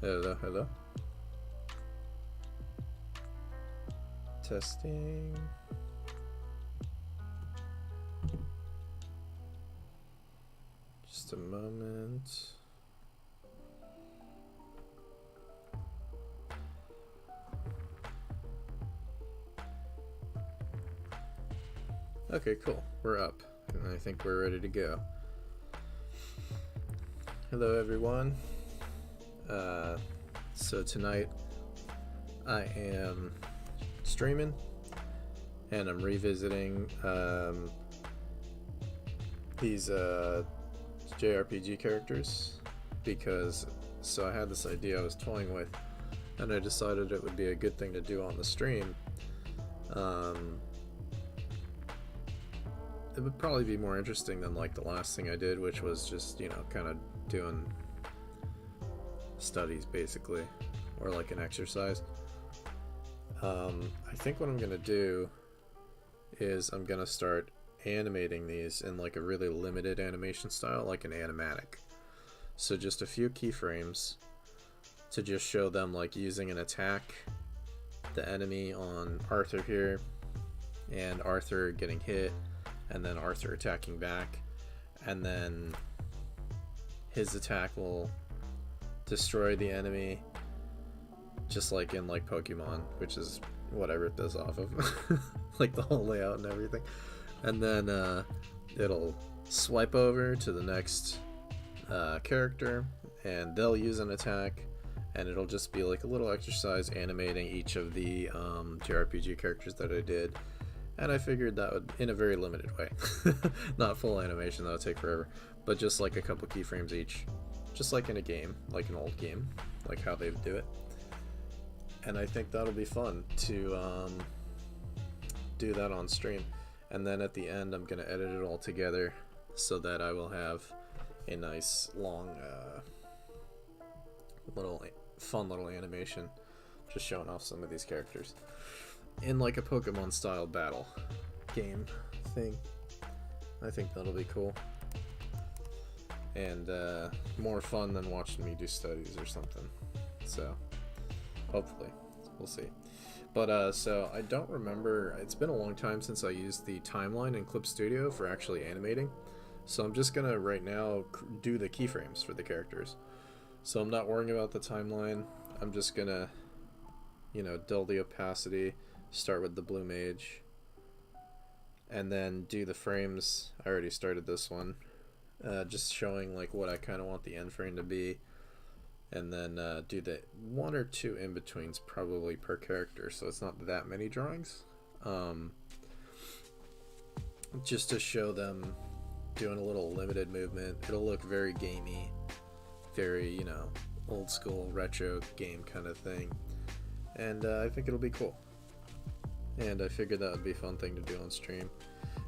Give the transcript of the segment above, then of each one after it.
Hello, hello. Testing. Just a moment. Okay, cool. We're up, and I think we're ready to go. Hello, everyone. So tonight I am streaming, and I'm revisiting these JRPG characters because I had this idea I was toying with, and I decided it would be a good thing to do on the stream. It would probably be more interesting than like the last thing I did, which was just, you know, kind of doing studies basically, or like an exercise. I think what I'm gonna do is I'm gonna start animating these in like a really limited animation style, like an animatic. So just a few keyframes to just show them like using an attack, the enemy on Arthur here, and Arthur getting hit, and then Arthur attacking back, and then his attack will destroy the enemy, just like in like Pokemon, which is what I ripped this off of. Like the whole layout and everything. And then it'll swipe over to the next character, and they'll use an attack, and it'll just be like a little exercise animating each of the JRPG characters that I did. And I figured that would, in a very limited way, not full animation, that would take forever, but just like a couple keyframes each, just like in a game, like an old game, like how they would do it. And I think that'll be fun to do that on stream. And then at the end, I'm gonna edit it all together so that I will have a nice long fun little animation just showing off some of these characters in like a Pokemon style battle game thing. I think that'll be cool, and more fun than watching me do studies or something. So hopefully, we'll see. But so I don't remember, it's been a long time since I used the timeline in Clip Studio for actually animating, so I'm just gonna right now do the keyframes for the characters. So I'm not worrying about the timeline. I'm just gonna, you know, dull the opacity, start with the blue mage, and then do the frames. I already started this one, just showing like what I kind of want the end frame to be, and then do the one or two in-betweens probably per character, so it's not that many drawings, just to show them doing a little limited movement. It'll look very gamey, very, you know, old school retro game kind of thing, and I think it'll be cool. And I figured that would be a fun thing to do on stream,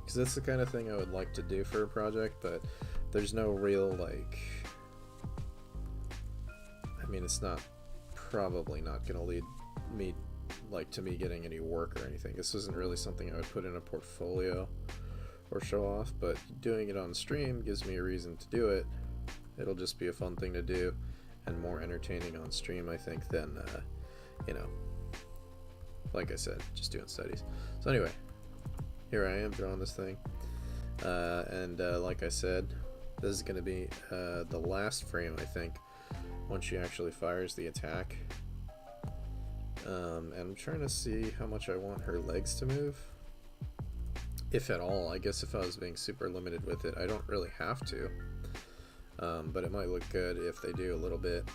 because that's the kind of thing I would like to do for a project, but there's no real, like, I mean, it's not, probably not going to lead me, like, to me getting any work or anything. This isn't really something I would put in a portfolio or show off, but doing it on stream gives me a reason to do it. It'll just be a fun thing to do, and more entertaining on stream, I think, than, you know, like I said, just doing studies. So anyway, here I am drawing this thing, and like I said, this is going to be the last frame, I think, once she actually fires the attack. And I'm trying to see how much I want her legs to move, if at all. I guess if I was being super limited with it, I don't really have to, but it might look good if they do a little bit,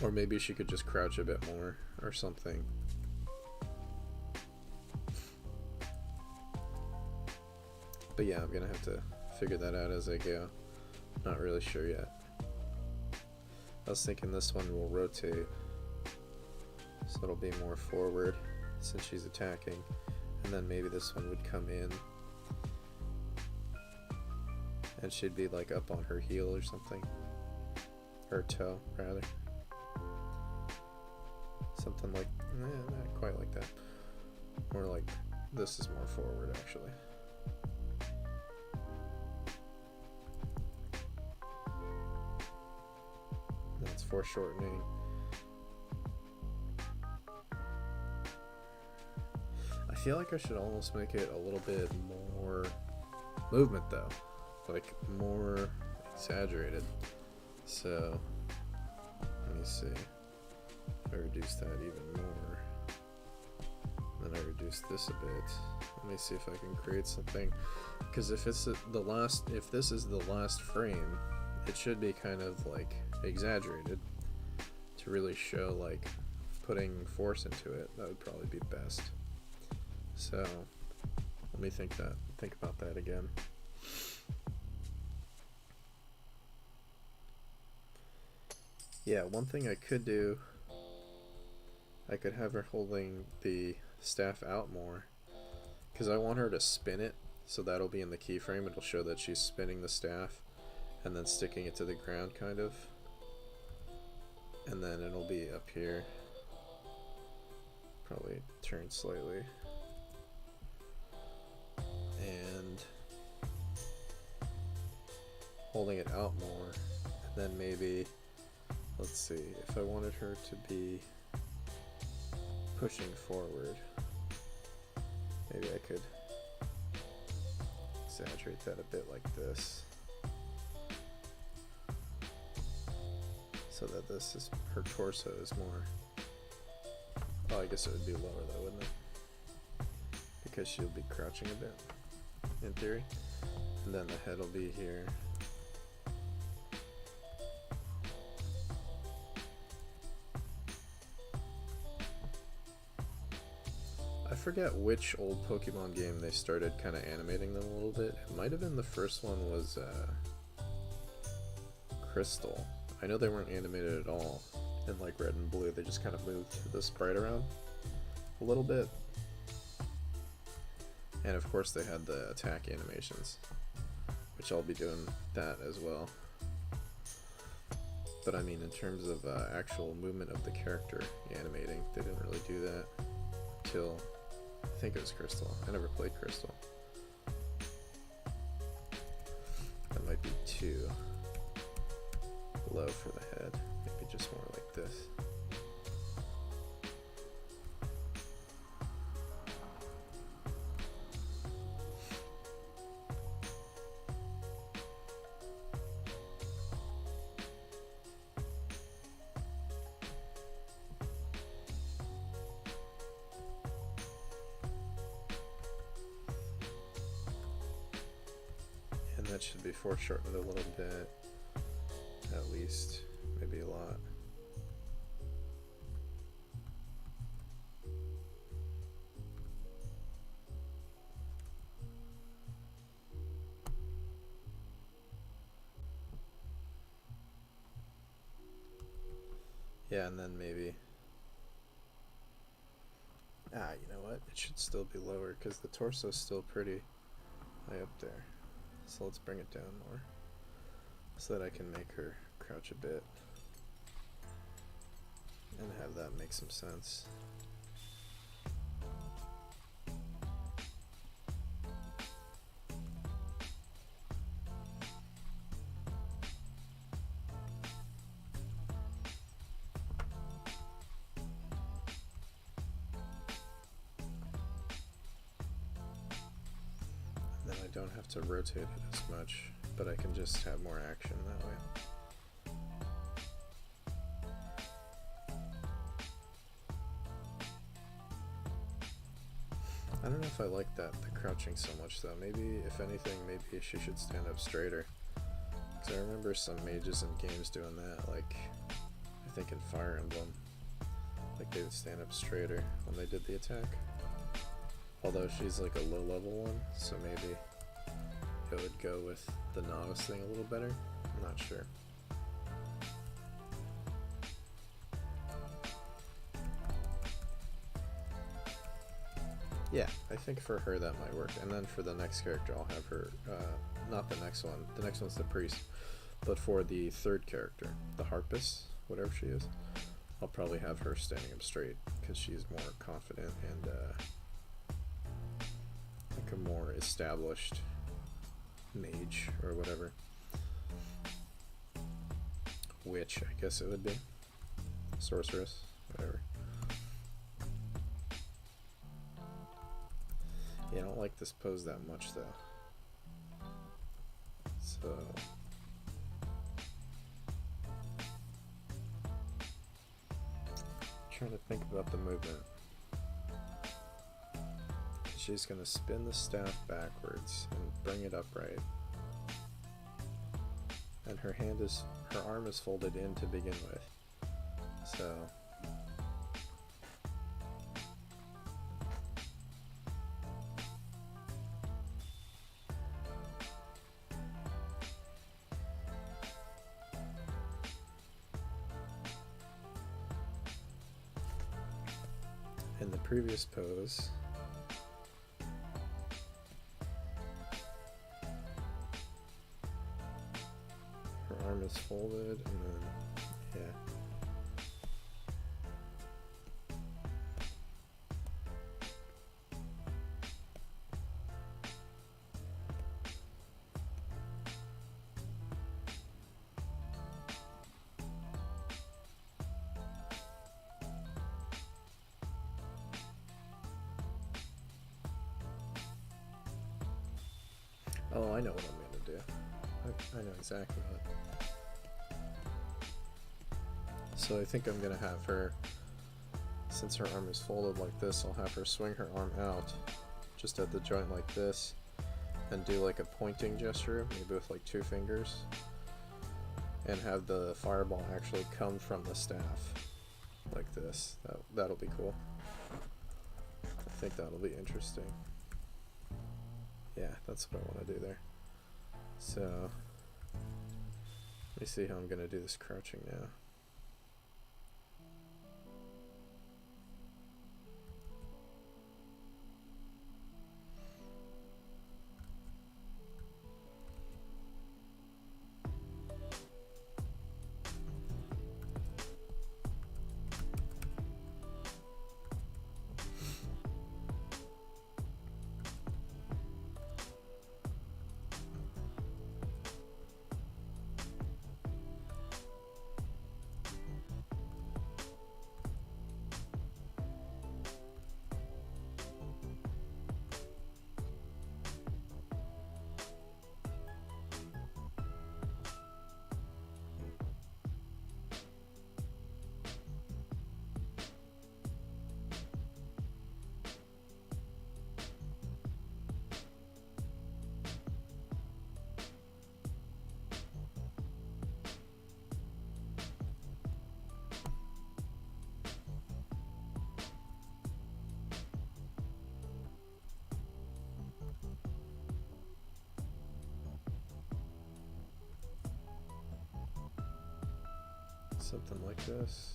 or maybe she could just crouch a bit more or something. But yeah, I'm gonna have to figure that out as I go. Not really sure yet. I was thinking this one will rotate, so it'll be more forward since she's attacking, and then maybe this one would come in and she'd be like up on her heel or something, her toe rather, something like, not quite like that, more like this is more forward actually. It's foreshortening. I feel like I should almost make it a little bit more movement though, like more exaggerated. So let me see. If I reduce that even more, then I reduce this a bit. Let me see if I can create something. Because if this is the last frame, it should be kind of like exaggerated to really show like putting force into it. That would probably be best. So let me think about that again. Yeah, one thing I could do, I could have her holding the staff out more, because I want her to spin it, so that'll be in the keyframe. It'll show that she's spinning the staff and then sticking it to the ground kind of, and then it'll be up here, probably turn slightly, and holding it out more, and then maybe, let's see, if I wanted her to be pushing forward, maybe I could exaggerate that a bit like this, so that this is, her torso is more, oh, I guess it would be lower though, wouldn't it? Because she'll be crouching a bit, in theory, and then the head will be here. I forget which old Pokemon game they started kind of animating them a little bit. It might have been the first one was Crystal. I know they weren't animated at all in like Red and Blue. They just kind of moved the sprite around a little bit. And of course they had the attack animations, which I'll be doing that as well. But I mean, in terms of actual movement of the character animating, they didn't really do that till, I think it was Crystal. I never played Crystal. That might be too low for the head. Maybe just more like this. That should be foreshortened a little bit, at least, maybe a lot. Yeah, and then maybe, you know what, it should still be lower because the torso's still pretty high up there. So let's bring it down more so that I can make her crouch a bit and have that make some sense. Don't have to rotate it as much, but I can just have more action that way. I don't know if I like the crouching so much though. Maybe, if anything, maybe she should stand up straighter. Because I remember some mages in games doing that, like, I think in Fire Emblem, like they would stand up straighter when they did the attack. Although she's like a low level one, so maybe it would go with the novice thing a little better. I'm not sure. Yeah, I think for her that might work. And then for the next character, I'll have her, not the next one. The next one's the priest. But for the third character, the harpist, whatever she is, I'll probably have her standing up straight because she's more confident and like a more established mage or whatever. witch, I guess it would be. Sorceress, whatever. Yeah, I don't like this pose that much though. So trying to think about the movement. She's gonna spin the staff backwards and bring it upright. And her arm is folded in to begin with. So in the previous pose, her arm is folded and then, yeah. Oh, I know what I'm going to do. I know exactly what. So I think I'm going to have her, since her arm is folded like this, I'll have her swing her arm out just at the joint like this and do like a pointing gesture, maybe with like 2 fingers, and have the fireball actually come from the staff like this. That'll be cool. I think that'll be interesting. Yeah, that's what I want to do there. So, let me see how I'm going to do this crouching now. Something like this.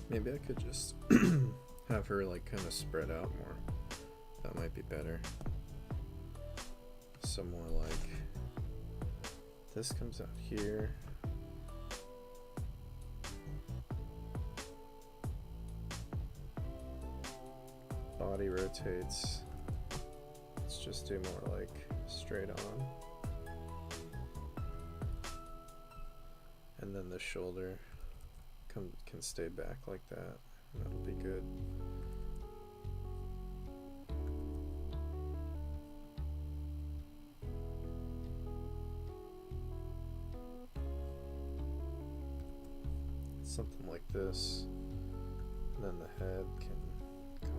Maybe I could just have her like kind of spread out more. That might be better. Some more like this comes out here. Body rotates. Let's just do more like straight on. And then the shoulder can stay back like that, and that'll be good. something like this. And then the head can come.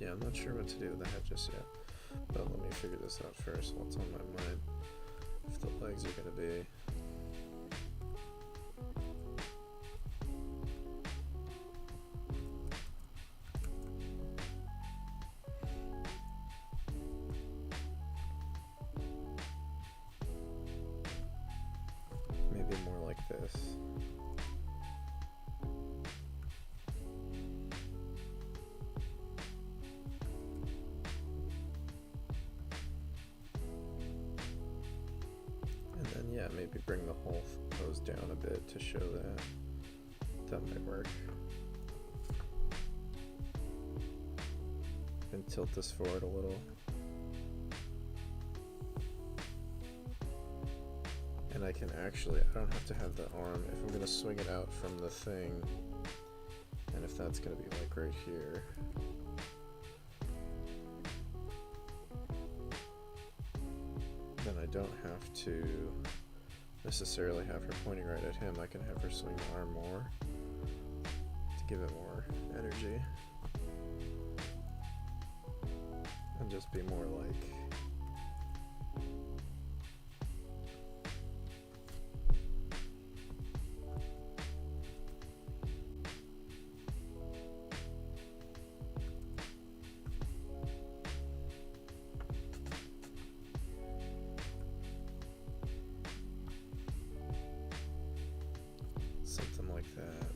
Yeah, I'm not sure what to do with the head just yet, but let me figure this out first. What's on my mind? If the legs are gonna be maybe more like this. And then yeah, maybe bring the whole pose down a bit to show that. That might work. And tilt this forward a little. And I can actually, I don't have to have the arm. If I'm gonna swing it out from the thing, and if that's gonna be like right here, then I don't have to necessarily have her pointing right at him. I can have her swing the arm more to give it more energy. And just be more like something like that.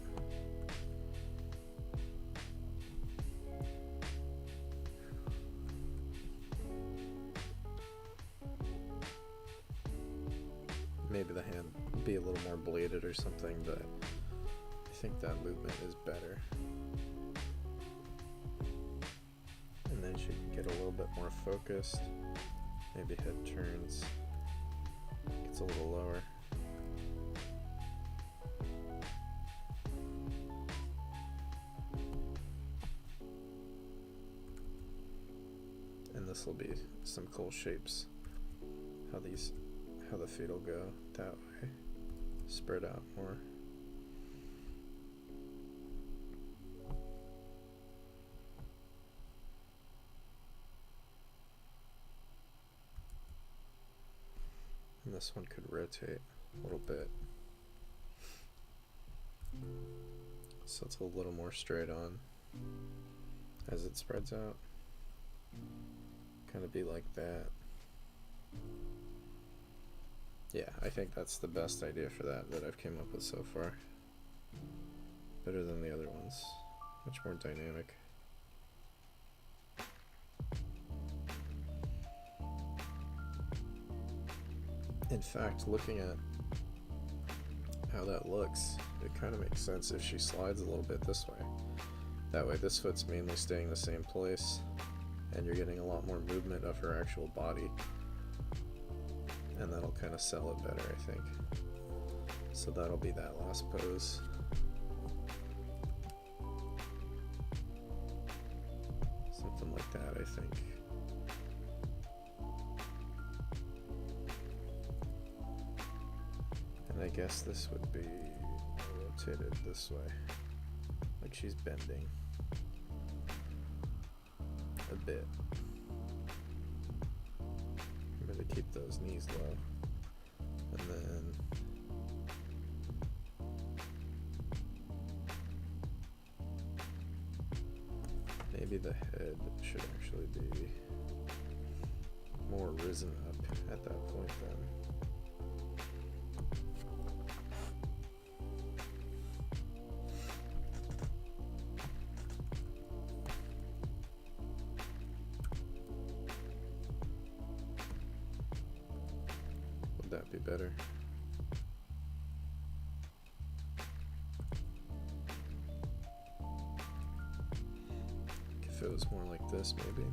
Maybe the hand be a little more bladed or something, but I think that movement is better. And then she can get a little bit more focused. Maybe head turns, gets a little lower. And this will be some cool shapes. How the feet will go that way, spread out more. And this one could rotate a little bit, so it's a little more straight on as it spreads out. Kind of be like that. Yeah, I think that's the best idea for that I've came up with so far. Better than the other ones. Much more dynamic. In fact, looking at how that looks, it kind of makes sense if she slides a little bit this way. That way this foot's mainly staying the same place, and you're getting a lot more movement of her actual body. And that'll kind of sell it better, I think. So that'll be that last pose. Something like that, I think. And I guess this would be rotated this way, like she's bending a bit. To keep those knees low, and then maybe the head should actually be more risen up at that point then. That be better? If it was more like this, maybe.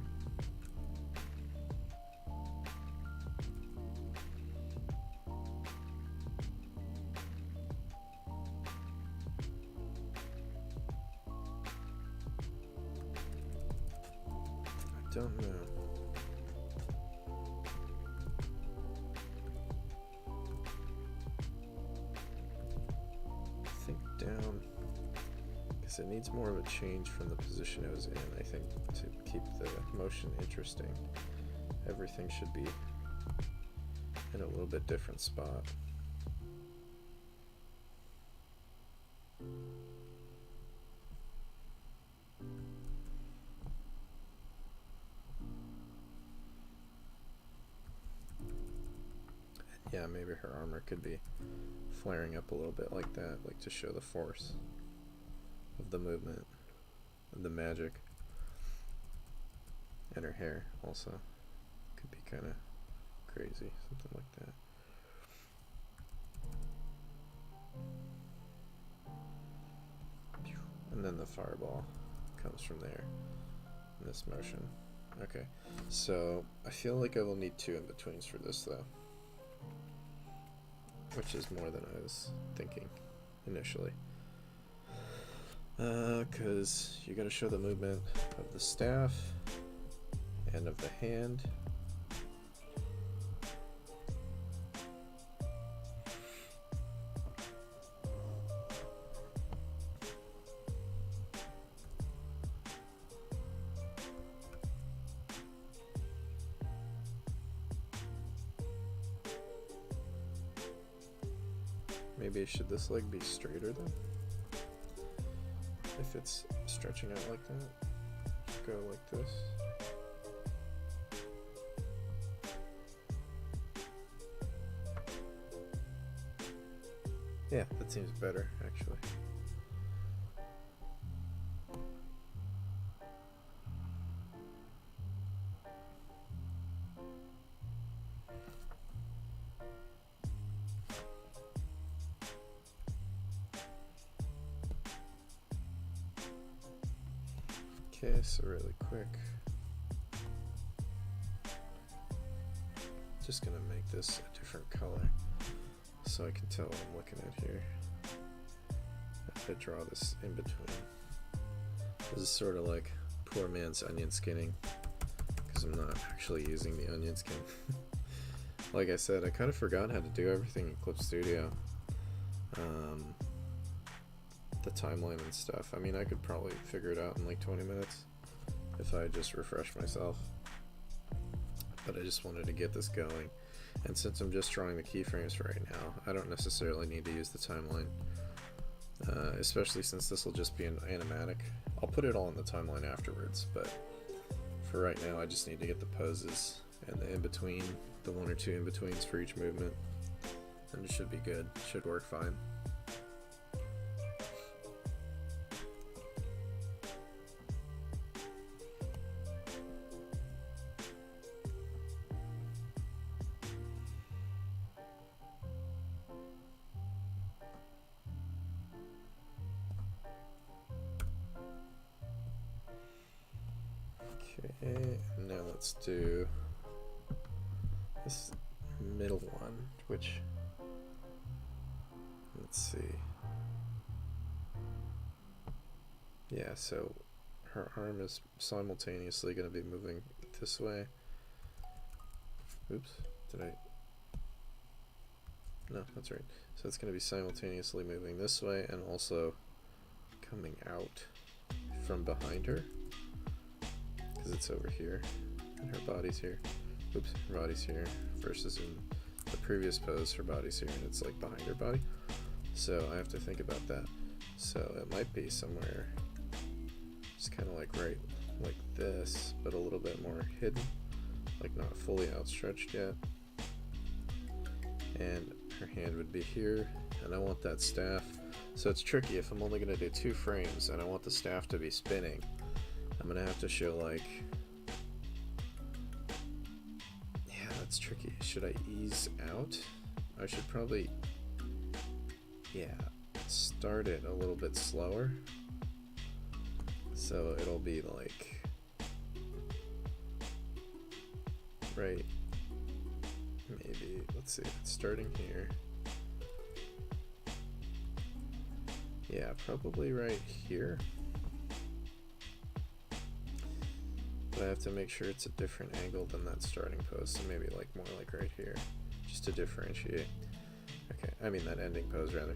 I don't know. down because it needs more of a change from the position it was in, I think, to keep the motion interesting. Everything should be in a little bit different spot. Yeah, maybe her armor could be flaring up a little bit like that, like to show the force of the movement, of the magic. And her hair also could be kind of crazy, something like that. And then the fireball comes from there in this motion. Okay, so I feel like I will need 2 in-betweens for this though, which is more than I was thinking initially. Because you gotta show the movement of the staff and of the hand. Maybe should this leg be straighter then? If it's stretching out like that, go like this. Yeah, that seems better actually. Okay, so really quick, just gonna make this a different color so I can tell what I'm looking at here. If I draw this in between, this is sort of like poor man's onion skinning because I'm not actually using the onion skin. Like I said, I kind of forgot how to do everything in Clip Studio. The timeline and stuff. I mean, I could probably figure it out in like 20 minutes if I just refresh myself. But I just wanted to get this going. And since I'm just drawing the keyframes for right now, I don't necessarily need to use the timeline. Especially since this will just be an animatic. I'll put it all in the timeline afterwards, but for right now I just need to get the poses and the in-between, the 1 or 2 in-betweens for each movement. And it should be good. It should work fine. Okay, now let's do this middle one, which, let's see. Yeah, so her arm is simultaneously going to be moving this way. Oops, did I? No, that's right. So it's going to be simultaneously moving this way and also coming out from behind her. Because it's over here and her body's here. Oops, her body's here versus in the previous pose her body's here and it's like behind her body. So I have to think about that. So it might be somewhere just kind of like right like this, but a little bit more hidden, like not fully outstretched yet. And her hand would be here, and I want that staff. So it's tricky if I'm only going to do 2 frames and I want the staff to be spinning. I'm gonna have to show like, yeah, that's tricky. Should I ease out? I should probably, yeah, start it a little bit slower. So it'll be like, right, maybe, let's see, it's starting here. Yeah, probably right here. But I have to make sure it's a different angle than that starting pose, so maybe like more like right here, just to differentiate. Okay, I mean that ending pose rather.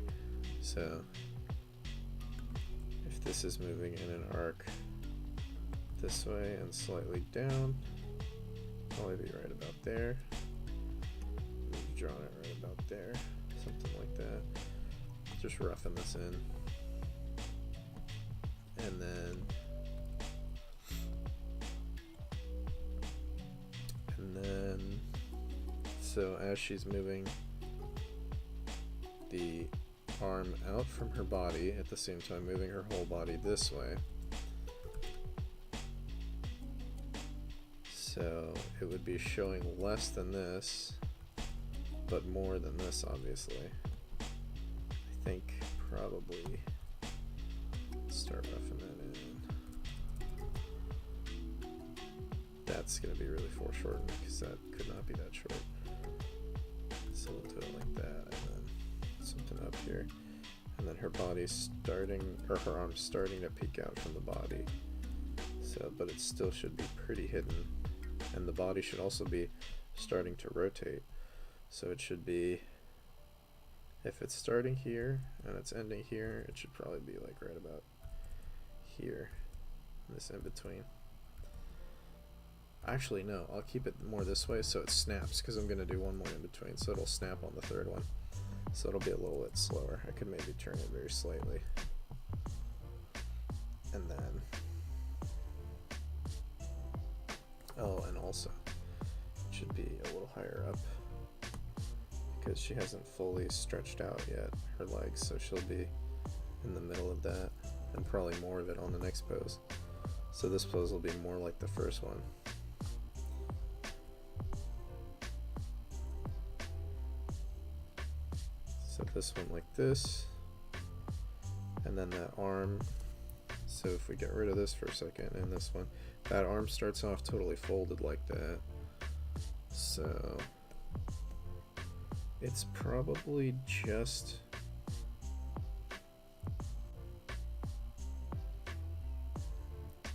So this is moving in an arc this way and slightly down. Probably be right about there. Drawing it right about there, something like that. Just roughing this in. And then so as she's moving the arm out from her body, at the same time moving her whole body this way. So it would be showing less than this, but more than this, obviously. I think probably start roughing that in. That's going to be really foreshortened because that could not be that short. So we'll do it like that, and then something up here. And then her body's starting, or her arm's starting to peek out from the body. So, but it still should be pretty hidden. And the body should also be starting to rotate. So it should be, if it's starting here and it's ending here, it should probably be like right about here, this in between. Actually, no, I'll keep it more this way so it snaps, because I'm going to do one more in between, so it'll snap on the third one. So it'll be a little bit slower. I could maybe turn it very slightly. And then, oh, and also, it should be a little higher up, because she hasn't fully stretched out yet, her legs, so she'll be in the middle of that, and probably more of it on the next pose. So this pose will be more like the first one. So this one like this, and then that arm. So if we get rid of this for a second, and this one, that arm starts off totally folded like that. So it's probably just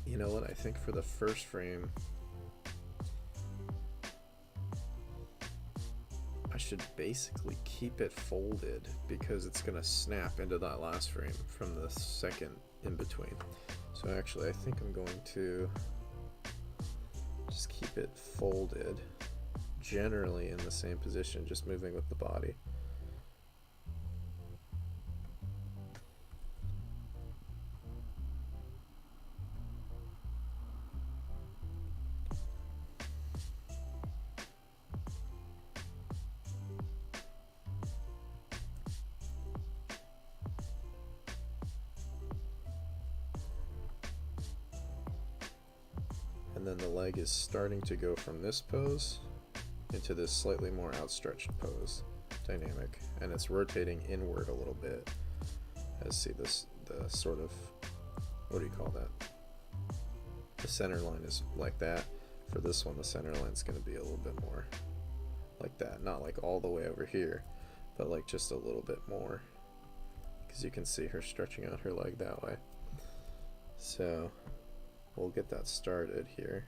you know what, I think for the first frame I should basically keep it folded, because it's gonna snap into that last frame from the second in between. So actually I think I'm going to just keep it folded, generally in the same position, just moving with the body. And then the leg is starting to go from this pose into this slightly more outstretched pose dynamic, and it's rotating inward a little bit. As see this, the sort of, what do you call that? The center line is like that. For this one, the center line is going to be a little bit more like that, not like all the way over here, but like just a little bit more, because you can see her stretching out her leg that way. So we'll get that started here,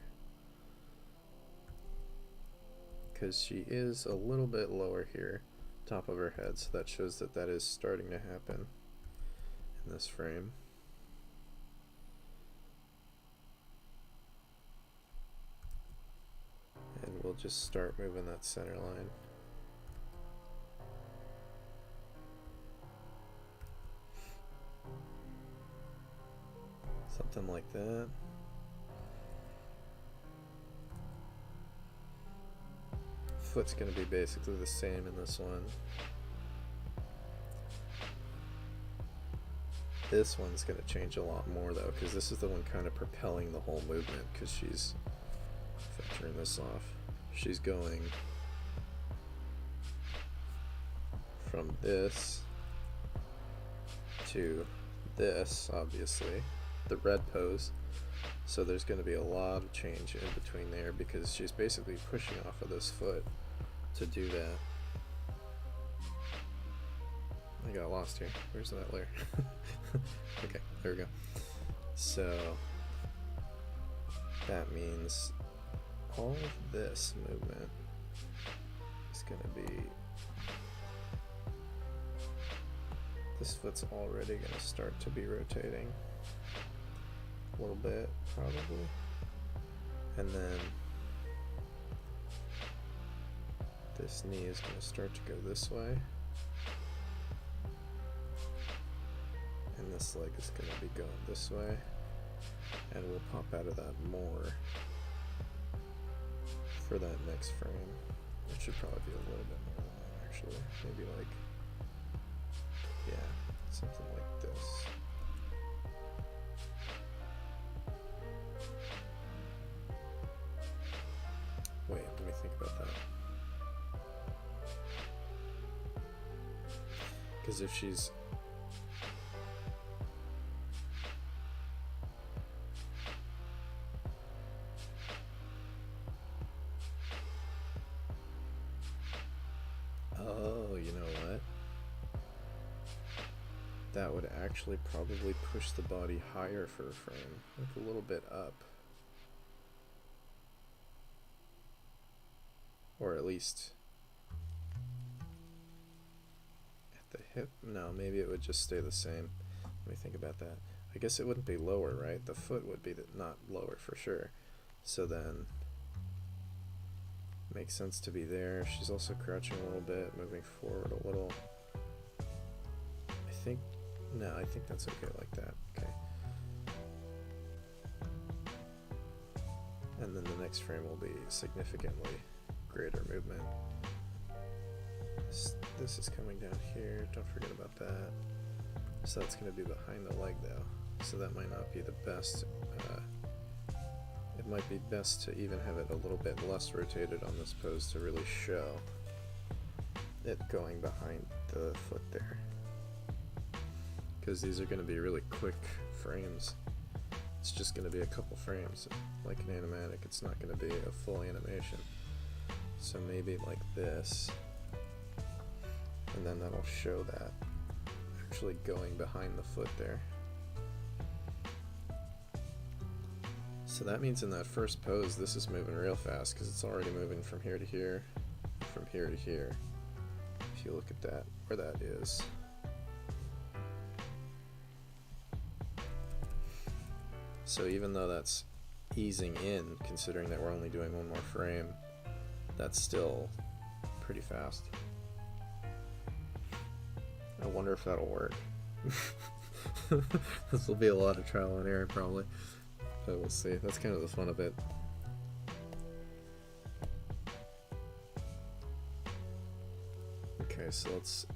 because she is a little bit lower here, top of her head, so that shows that that is starting to happen in this frame. And we'll just start moving that center line. Something like that. Foot's going to be basically the same in this one. This one's going to change a lot more though, because this is the one kind of propelling the whole movement, because she's, if I turn this off, she's going from this to this, obviously, the red pose. So there's going to be a lot of change in between there, because she's basically pushing off of this foot to do that. I got lost here. Where's that layer? Okay, there we go. So that means all of this movement is going to be, this foot's already going to start to be rotating. a little bit, probably. And then this knee is going to start to go this way. And this leg is going to be going this way. And we'll pop out of that more for that next frame. It should probably be a little bit more than that, actually. Maybe like, yeah, something like this. Wait, let me think about that. Because if she's... Oh, you know what? That would actually probably push the body higher for a frame, like a little bit up. Or at least at the hip. No, maybe it would just stay the same. Let me think about that. I guess it wouldn't be lower, right? The foot would be not lower for sure. So then makes sense to be there. She's also crouching a little bit, moving forward a little. I think that's okay like that. Okay. And then the next frame will be significantly greater movement. This is coming down here, don't forget about that. So that's going to be behind the leg though, so that might not be the best. It might be best to even have it a little bit less rotated on this pose to really show it going behind the foot there. Because these are going to be really quick frames. It's just going to be a couple frames. Like an animatic, it's not going to be a full animation. So maybe like this, and then that'll show that actually going behind the foot there. So that means in that first pose, this is moving real fast because it's already moving from here to here, from here to here. If you look at that, where that is. So even though that's easing in, considering that we're only doing one more frame, that's still pretty fast. I wonder if that'll work. This will be a lot of trial and error probably, but we'll see. That's kind of the fun of it. Okay, so let's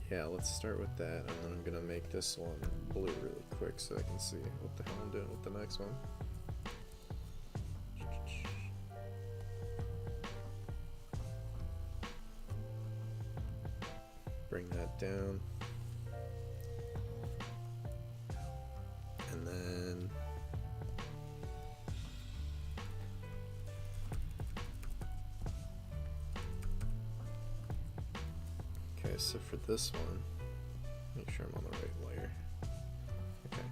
start with that, and then I'm gonna make this one blue really quick so I can see what the hell I'm doing with the next one. Bring that down, and then okay, so for this one, make sure I'm on the right layer. Okay,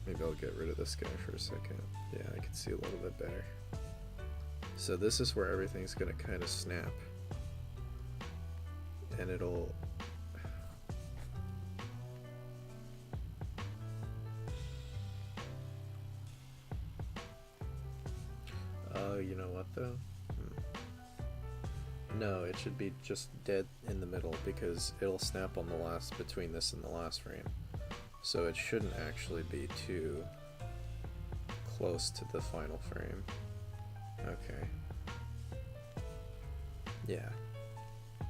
maybe I'll get rid of this guy for a second. Yeah, I can see a little bit better. So this is where everything's gonna kind of snap. And it'll you know what though? No, it should be just dead in the middle because it'll snap on the last, between this and the last frame. So it shouldn't actually be too close to the final frame. Okay. Yeah.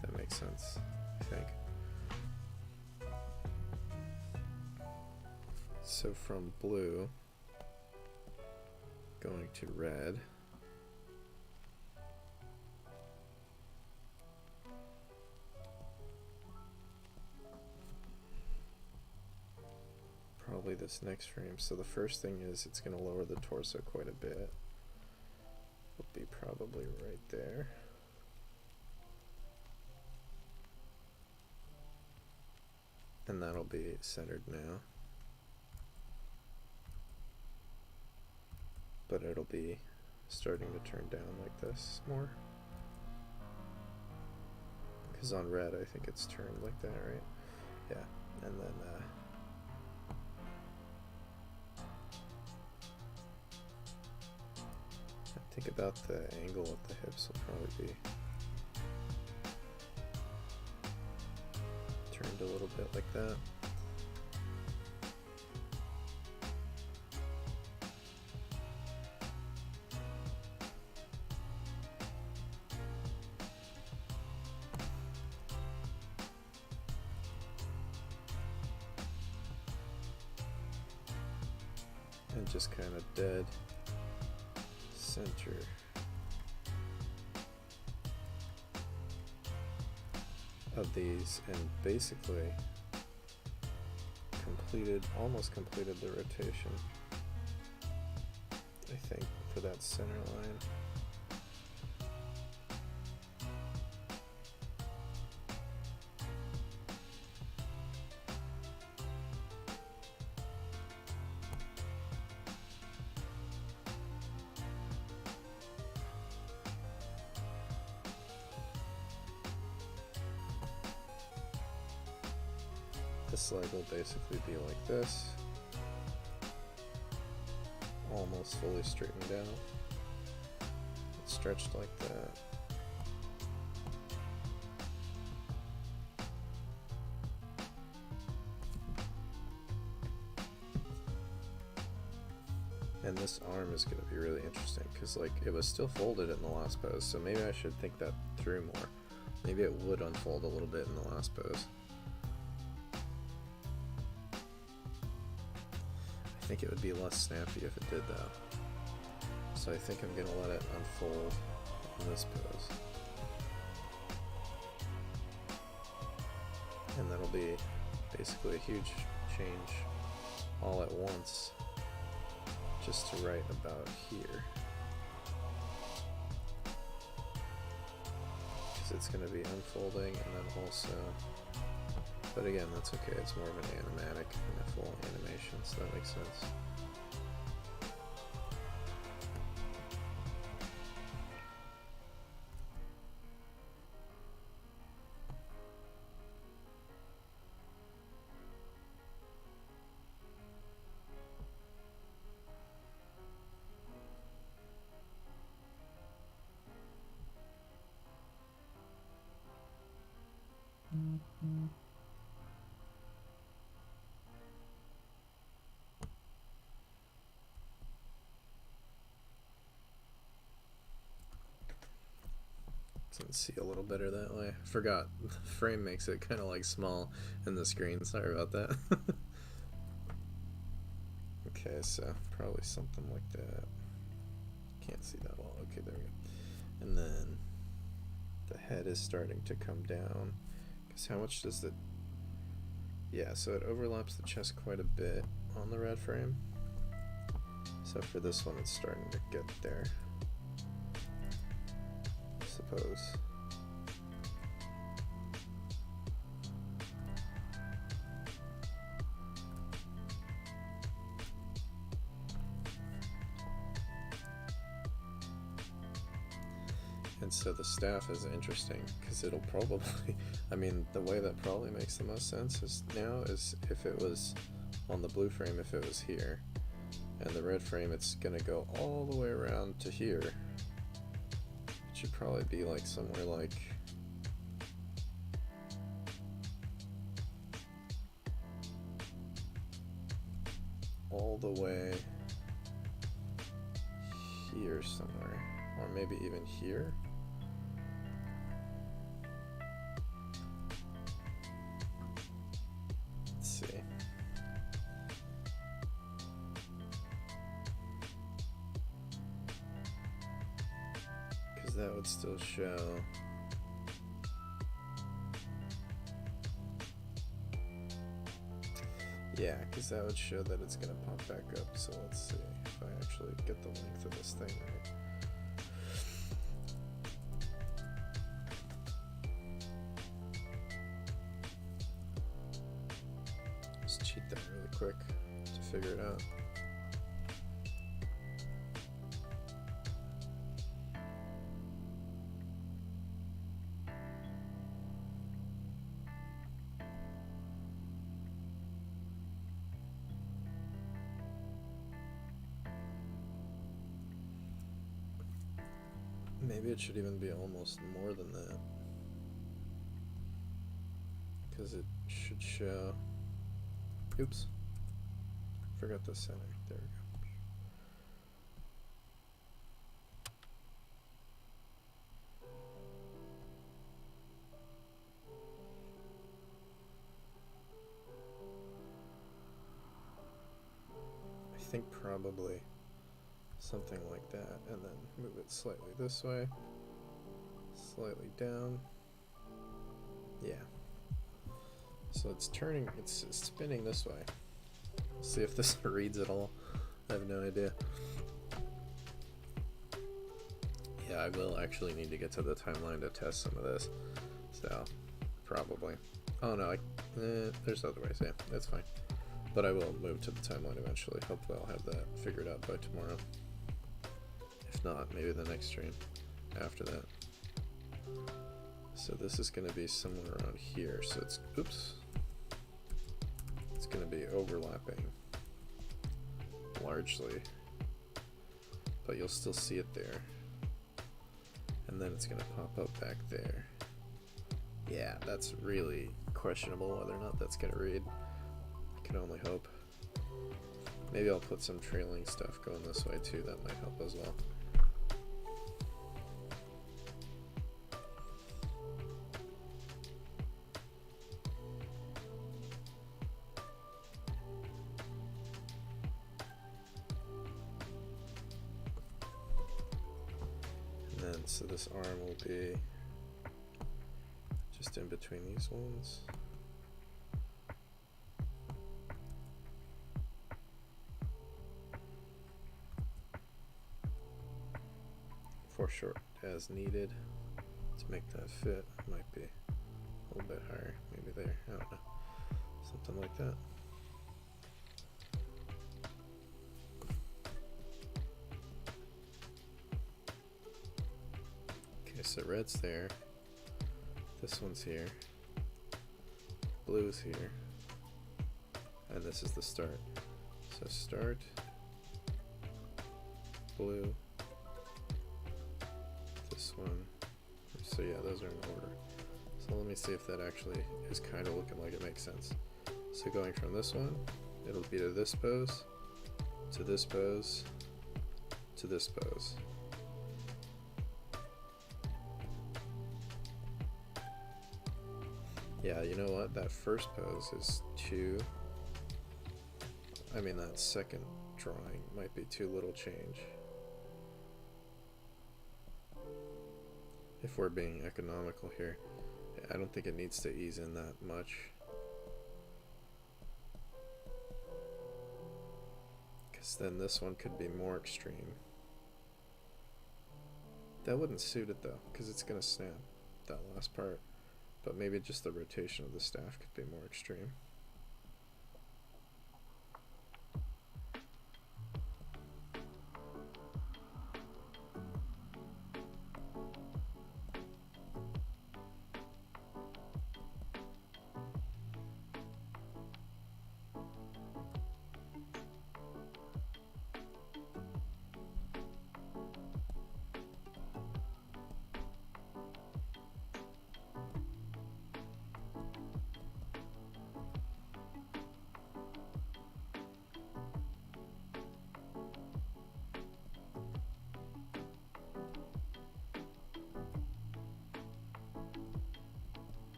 That makes sense, I think. So from blue, going to red. Probably this next frame. So the first thing is it's going to lower the torso quite a bit. It'll be probably right there. And that'll be centered now. But it'll be starting to turn down like this more. Because on red I think it's turned like that, right? Yeah. And then Think about the angle of the hips will probably be turned a little bit like that. And just kind of dead center. Of these, and basically almost completed the rotation, I think, for that center line. This leg will basically be like this, almost fully straightened down. It's stretched like that. And this arm is going to be really interesting because, like, it was still folded in the last pose, so maybe I should think that through more. Maybe it would unfold a little bit in the last pose. I think it would be less snappy if it did that. So I think I'm gonna let it unfold in this pose. And that'll be basically a huge change all at once, just to right about here. Because it's gonna be unfolding and then also, but again, that's okay, it's more of an animatic than a full animation, so that makes sense. Can see a little better that way. Forgot the frame makes it kind of like small in the screen. Sorry about that. Okay, so probably something like that. Can't see that well. Okay, there we go. And then the head is starting to come down. Because how much does the... Yeah, so it overlaps the chest quite a bit on the red frame. So for this one, it's starting to get there, I suppose. And so the staff is interesting because it'll probably, I mean, the way that probably makes the most sense is now is if it was on the blue frame, if it was here, and the red frame, it's gonna go all the way around to here. It should probably be like somewhere like all the way here somewhere, or maybe even here. Let's see. Because that would still show. Yeah, because that would show that it's going to pop back up. So let's see if I actually get the length of this thing right. Just cheat that really quick to figure it out. Maybe it should even be almost more than that, because it should show. Oops, forgot the center. There we go. I think probably something like that, and then move it slightly this way, slightly down. Yeah. So it's turning, it's spinning this way. We'll see if this reads at all. I have no idea. Yeah, I will actually need to get to the timeline to test some of this. So, probably. Oh no, there's other ways, yeah, that's fine. But I will move to the timeline eventually. Hopefully I'll have that figured out by tomorrow. If not, maybe the next stream after that. So this is going to be somewhere around here. So it's, oops. It's going to be overlapping largely. But you'll still see it there. And then it's going to pop up back there. Yeah, that's really questionable whether or not that's going to read. I can only hope. Maybe I'll put some trailing stuff going this way too. That might help as well. And then, so this arm will be just in between these ones. Foreshort as needed to make that fit. Might be a little bit higher, maybe there, I don't know, something like that. Okay, so red's there, this one's here, blue's here, and this is the start. So start, blue, this one. So yeah, those are in order. So let me see if that actually is kind of looking like it makes sense. So going from this one, it'll be to this pose, to this pose, to this pose. Yeah, you know what? That first pose is too... I mean, that second drawing might be too little change. If we're being economical here, I don't think it needs to ease in that much. Because then this one could be more extreme. That wouldn't suit it though, because it's going to snap, that last part. But maybe just the rotation of the staff could be more extreme.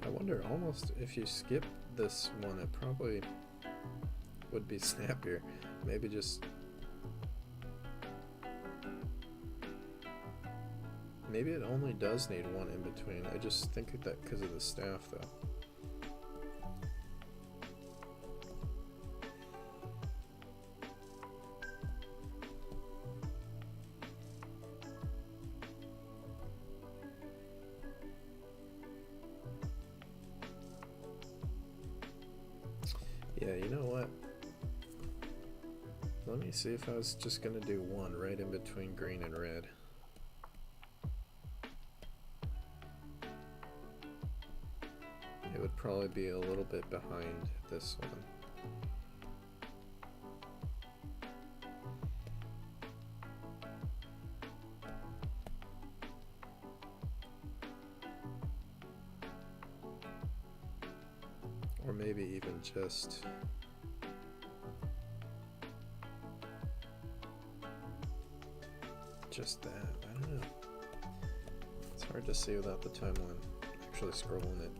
I wonder, almost, if you skip this one, it probably would be snappier. Maybe just... Maybe it only does need one in between. I just think that because of the staff, though. Yeah, you know what? Let me see if I was just gonna do one right in between green and red. probably be a little bit behind this one. Or maybe even just that. I don't know. It's hard to see without the timeline actually scrolling it.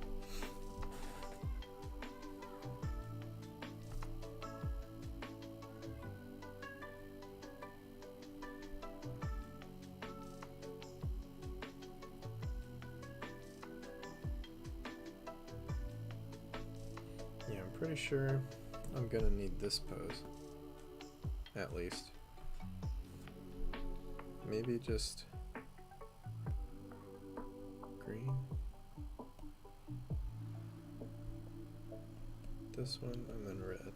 Yeah, I'm pretty sure I'm gonna need this pose, at least. Maybe just green. This one and then red.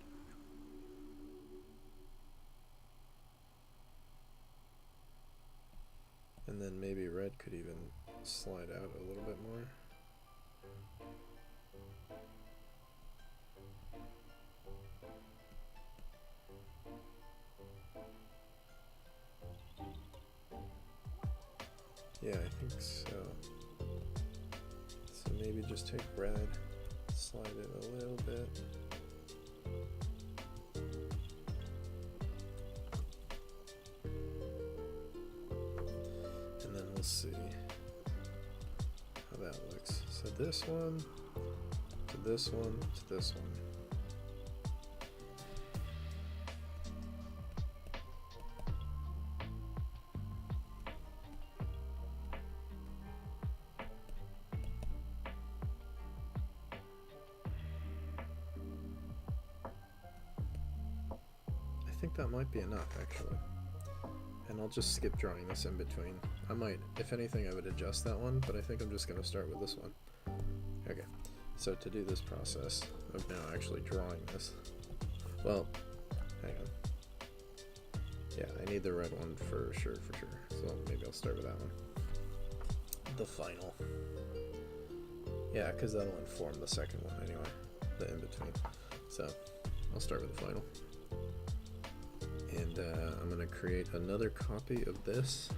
And then maybe red could even slide out a little bit more. Yeah, I think so. So maybe just take red, slide it a little bit. And then we'll see how that looks. So this one, to this one, to this one. I think that might be enough, actually. And I'll just skip drawing this in between. I might, if anything, I would adjust that one, but I think I'm just going to start with this one. Okay, so to do this process of now actually drawing this, well, hang on. Yeah, I need the red one for sure. So maybe I'll start with that one. The final. Yeah, because that'll inform the second one anyway, the in-between. So I'll start with the final. And I'm going to create another copy of this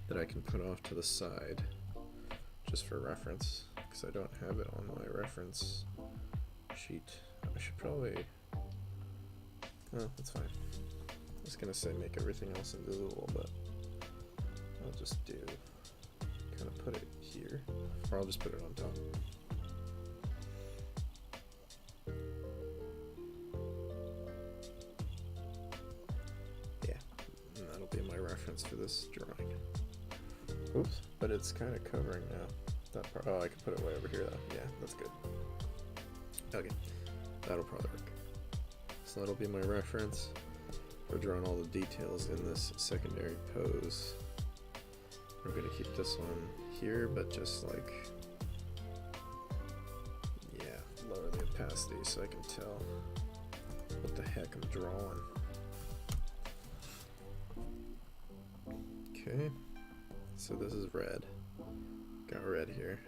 that I can put off to the side just for reference, because I don't have it on my reference sheet. I should probably, oh, that's fine. I was going to say make everything else invisible, but I'll just do, kind of put it here, or I'll just put it on top. For this drawing. Oops, but it's kind of covering now. That part. Oh, I can put it way over here though. Yeah, that's good. Okay, that'll probably work. So that'll be my reference for drawing all the details in this secondary pose. I'm gonna keep this one here, but just like, yeah, lower the opacity so I can tell what the heck I'm drawing. Okay, so this is red. Got red here.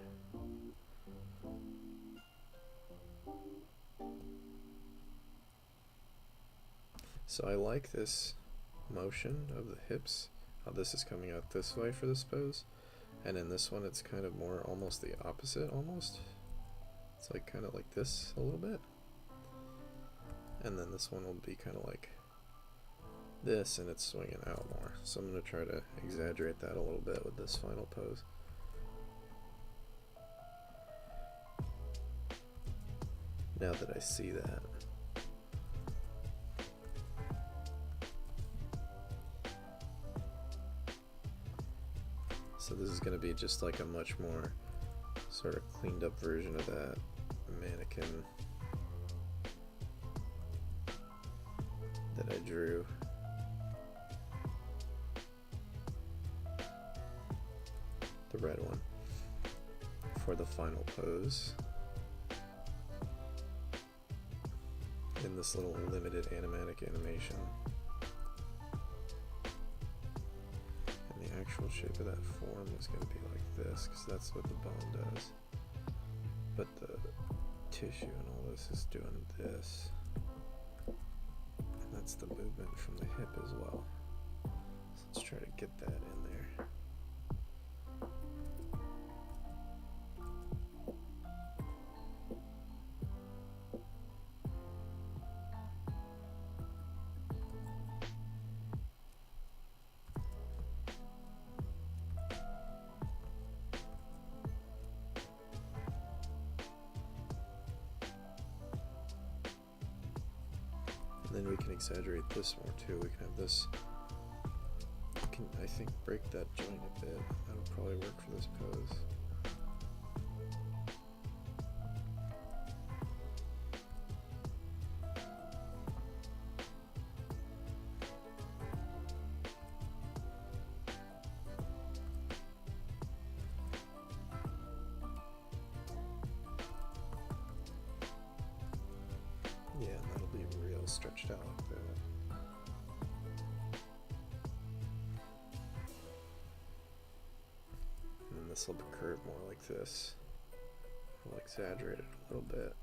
So I like this motion of the hips, how this is coming out this way for this pose, and in this one it's kind of more almost the opposite almost. It's like kind of like this a little bit. And then this one will be kind of like this, and it's swinging out more. So I'm going to try to exaggerate that a little bit with this final pose. Now that I see that. So this is going to be just like a much more sort of cleaned up version of that mannequin that I drew. The red one for the final pose in this little limited animatic animation. And the actual shape of that form is going to be like this, because that's what the bone does. But the tissue and all this is doing this. And that's the movement from the hip as well. So let's try to get that in there. And then we can exaggerate this more too. We can have this, I think, break that joint a bit. That'll probably work for this pose. Yeah, and that'll be real stretched out like that. And then this will curve more like this. I'll exaggerate it a little bit.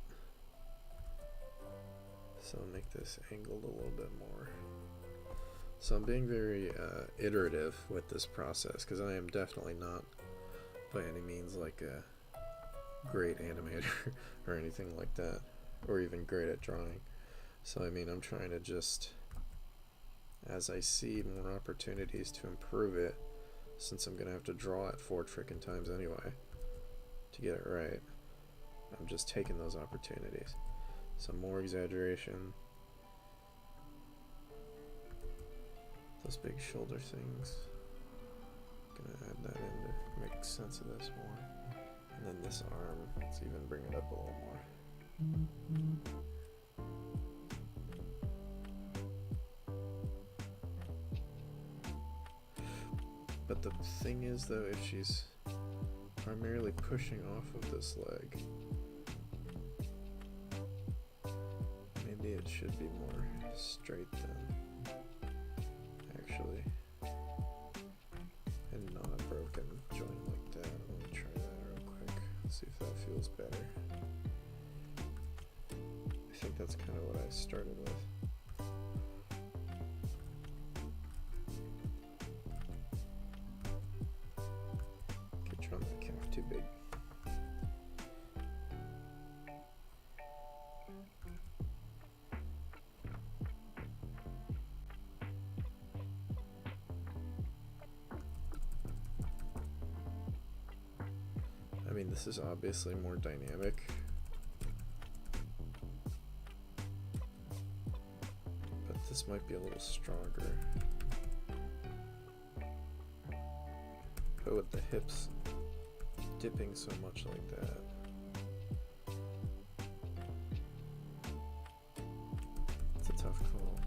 So I'll make this angled a little bit more. So I'm being very iterative with this process because I am definitely not by any means like a great animator or anything like that, or even great at drawing. So I mean, I'm trying to just, as I see more opportunities to improve it, since I'm gonna have to draw it 4 frickin' times anyway to get it right, I'm just taking those opportunities. So more exaggeration, those big shoulder things, gonna add that in to make sense of this more. And then this arm, let's even bring it up a little more. But the thing is though, if she's primarily pushing off of this leg, maybe it should be more straight then, actually, and not a broken joint like that. Let me try that real quick, see if that feels better. I think that's kind of what I started with. Drum that calf too big. I mean, this is obviously more dynamic. But this might be a little stronger. But with the hips dipping so much like that, it's a tough call.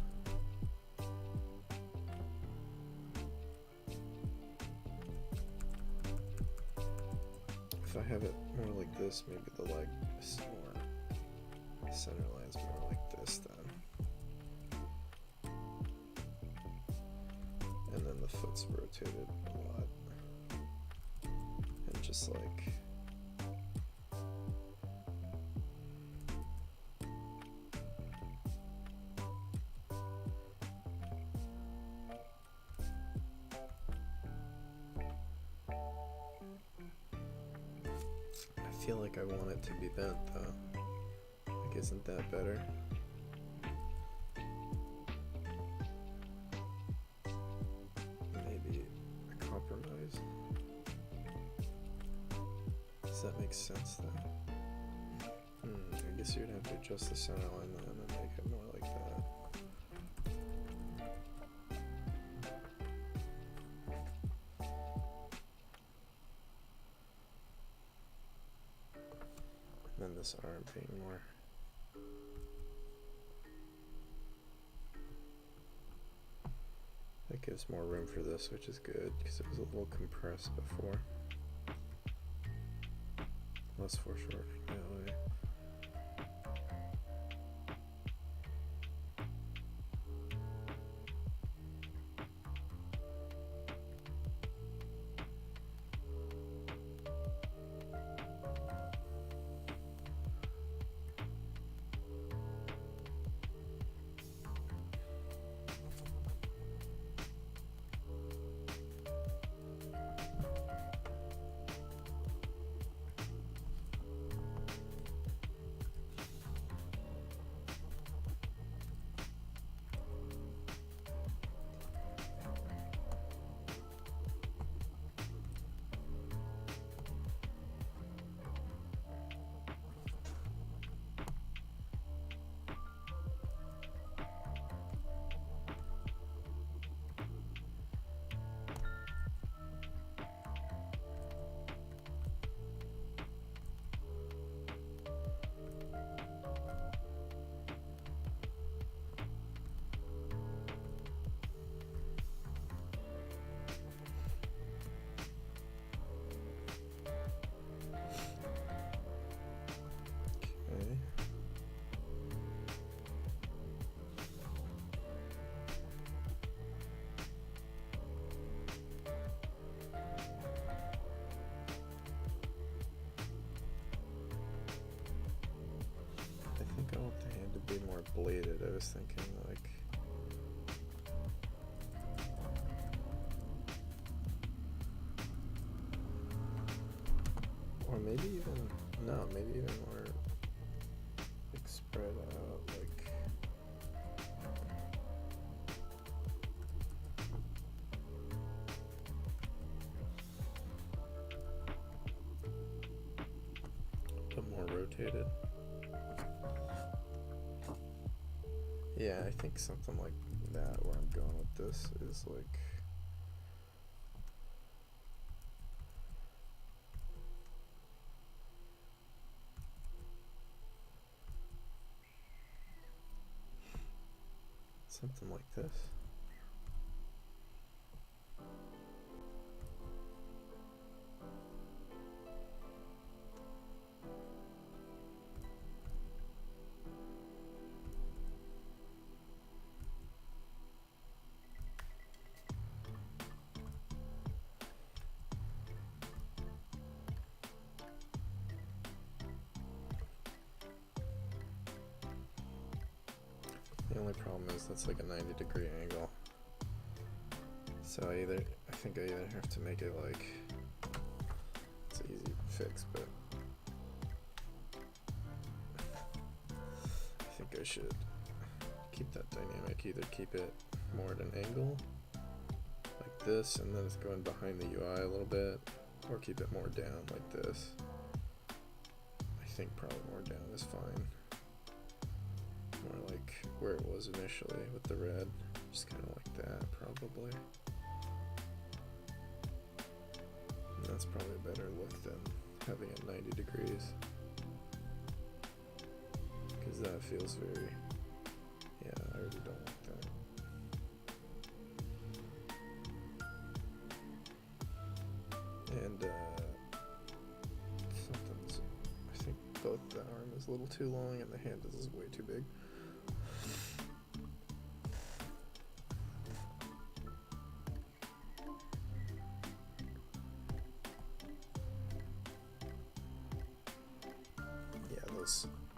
If I have it more like this, maybe the leg is more, center line's more like this then. And then the foot's rotated a lot. And just like, I feel like I want it to be bent though. Like, isn't that better? Maybe a compromise. Does that make sense though? I guess you'd have to adjust the center line then and make it more like that. And then this arm being more. That gives more room for this, which is good because it was a little compressed before. Less foreshortening that way. bladed. I was thinking like, or maybe even, no, maybe even more like spread out, like, but more rotated. Yeah, I think something like that, where I'm going with this, is like, something like this. The only problem is that's like a 90-degree angle. So I think I either have to make it like, it's an easy fix, but I think I should keep that dynamic, either keep it more at an angle, like this, and then it's going behind the UI a little bit, or keep it more down like this. I think probably more down is fine. More like where it was initially with the red, just kind of like that probably. And that's probably a better look than having it 90 degrees, because that feels very, yeah, I really don't like that. And something's, I think both the arm is a little too long and the hand is way too big.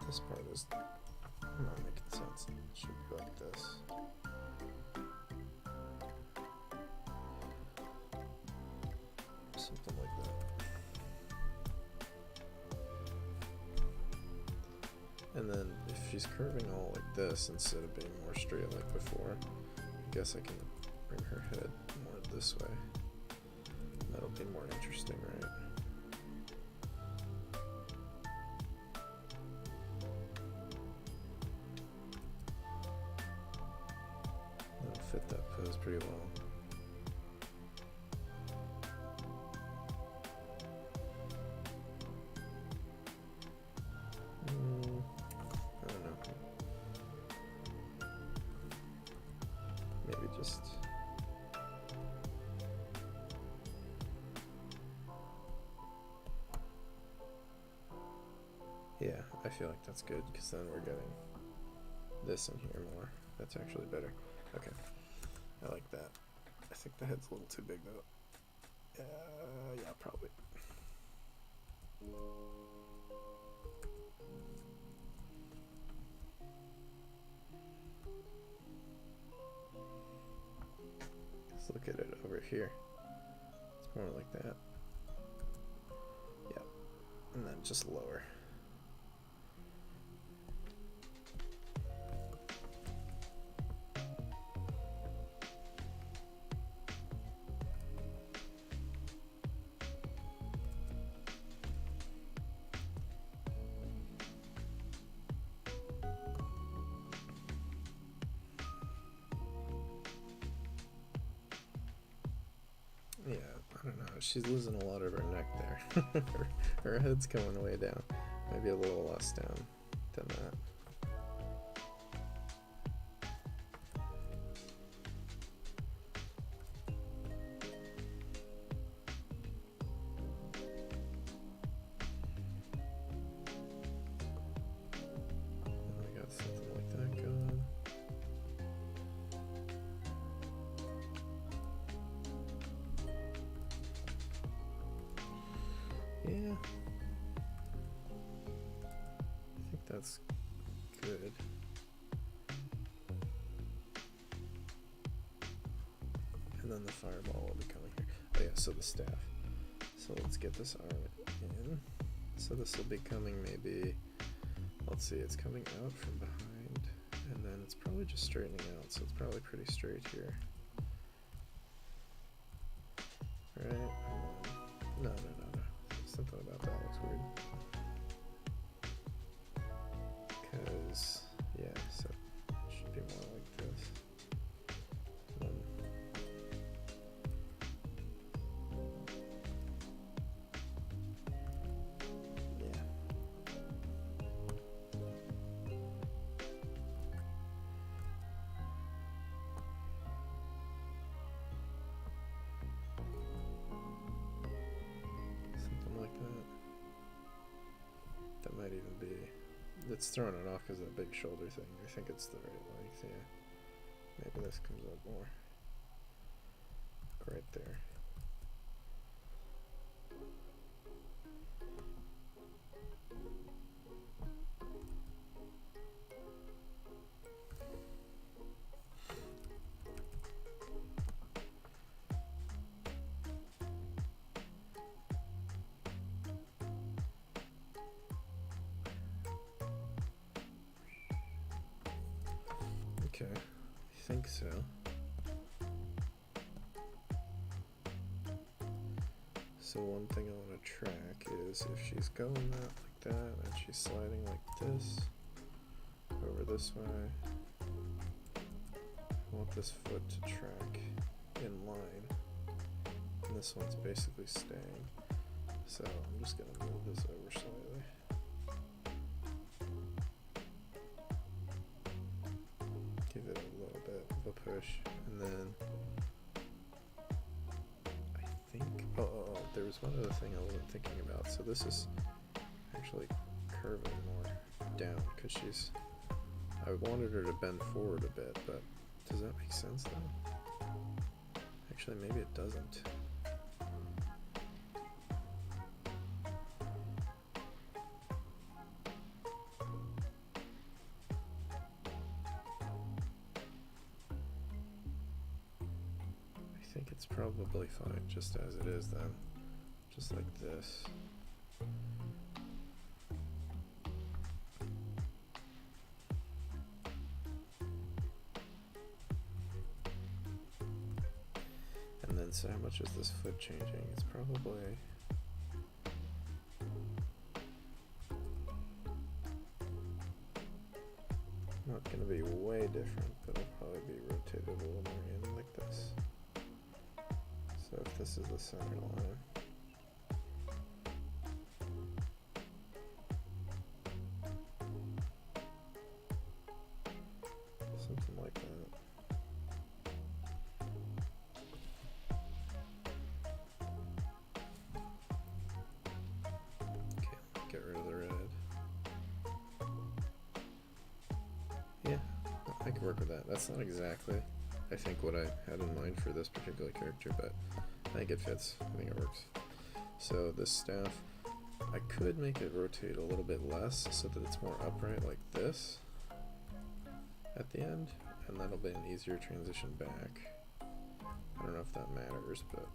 This part is not making sense. It should be like this. Something like that. And then if she's curving all like this instead of being more straight like before, I guess I can bring her head more this way. That'll be more interesting, right? Fit that pose pretty well. I don't know. Maybe just yeah, I feel like that's good, because then we're getting this in here more. That's actually better. Okay. I like that. I think the head's a little too big though. Yeah, probably. Let's look at it over here. It's more like that. Yeah. And then just lower. Yeah, I don't know. She's losing a lot of her neck there. her head's coming way down. Maybe a little less down than that. We got something like that going. Yeah, I think that's good. And then the fireball will be coming here. Oh yeah, so the staff. So let's get this arm in. So this will be coming maybe, let's see, it's coming out from behind, and then it's probably just straightening out, so it's probably pretty straight here. Right? No. Something about that looks weird. Because, yeah, so it should be more like this. Yeah. Something like that. That might even be... It's throwing it off because of that big shoulder thing. I think it's the right length, yeah. Maybe this comes up more. Right there. Okay, I think so. So one thing I want to track is if she's going like that and she's sliding like this over this way, I want this foot to track in line, and this one's basically staying. So I'm just going to move this over slightly. Give it a little bit of a push, and then I think, there was one other thing I wasn't thinking about. So this is actually curving more down because I wanted her to bend forward a bit, but does that make sense though? Actually, maybe it doesn't. I think it's probably fine just as it is then, just like this. And then so how much is this foot changing? It's probably not going to be way different, but it'll probably be rotated a little more in like this. So if this is the center line, something like that. Okay, get rid of the red. Yeah, I can work with that. That's not exactly, I think, what I had in mind for this particular character, but I think it fits. I think it works. So this staff, I could make it rotate a little bit less so that it's more upright like this at the end, and that'll be an easier transition back. I don't know if that matters, but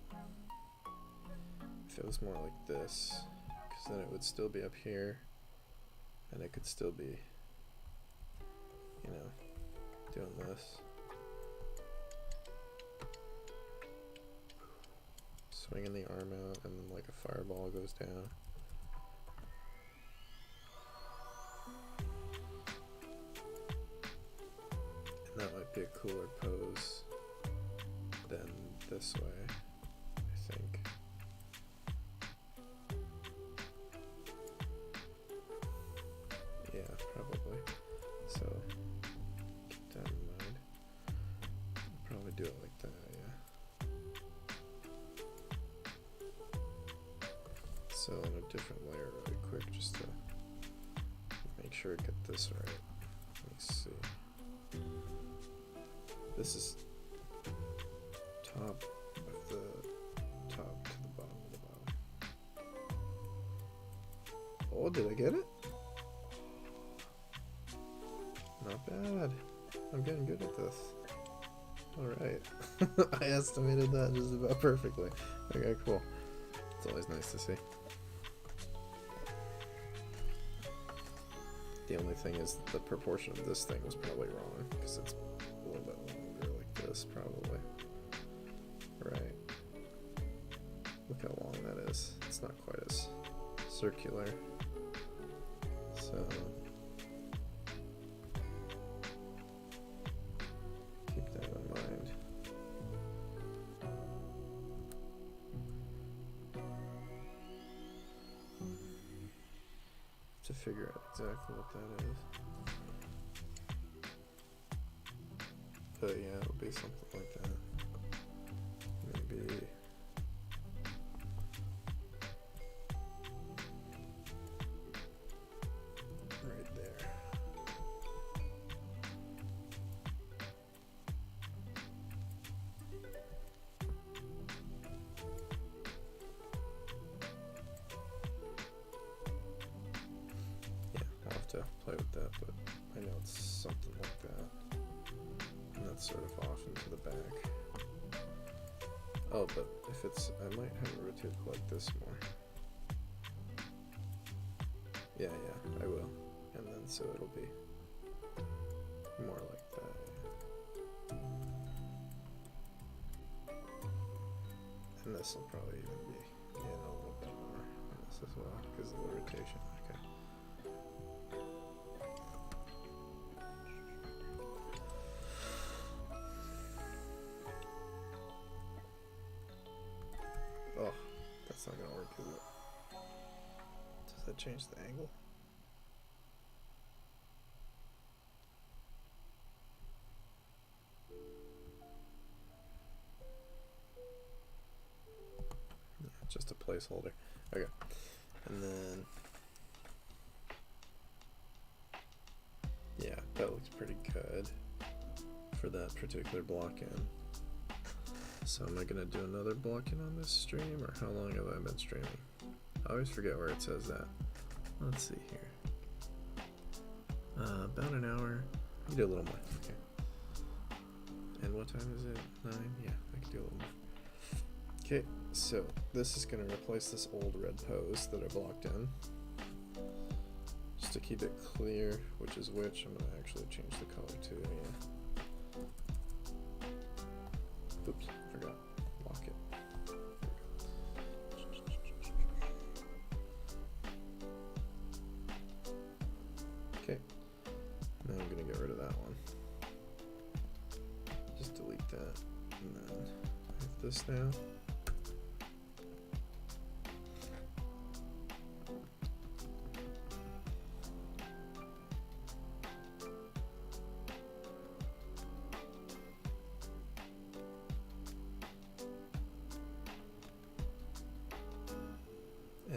if it was more like this, because then it would still be up here, and it could still be, you know, doing this. Swinging the arm out, and then like a fireball goes down. And that might be a cooler pose than this way, I think. Yeah, probably. So keep that in mind. I'll probably do it like that, yeah. So on a different layer really quick, just to make sure I get this right. Let me see. This is top of the top to the bottom of the bottom. Oh, did I get it? Not bad. I'm getting good at this. Alright. I estimated that just about perfectly. Okay, cool. It's always nice to see. The only thing is the proportion of this thing was probably wrong, because it's a little bit longer like this, probably. Right. Look how long that is. It's not quite as circular. So keep that in mind. To figure out exactly what that is. But yeah, it'll be something like that. Maybe right there. Yeah, I'll have to play with that, but I know it's something like that. And that's sort of off into the back. Oh, but if it's, I might have it rotated like this more. Yeah, I will. And then so it'll be more like that. Yeah. And this will probably even be, a little bit more on this as well, because of the rotation. Okay. Oh, that's not gonna work, is it? Does that change the angle? Yeah, just a placeholder. Okay. And then yeah, that looks pretty good for that particular block in. So am I gonna do another block-in on this stream, or how long have I been streaming? I always forget where it says that. Let's see here. About an hour. I can do a little more. Okay. And what time is it? 9? Yeah, I can do a little more. Okay, so this is gonna replace this old red pose that I blocked in. Just to keep it clear which is which, I'm gonna actually change the color too. Yeah. Oops, forgot. Lock it. Okay. Now I'm gonna get rid of that one. Just delete that. And then I have this now.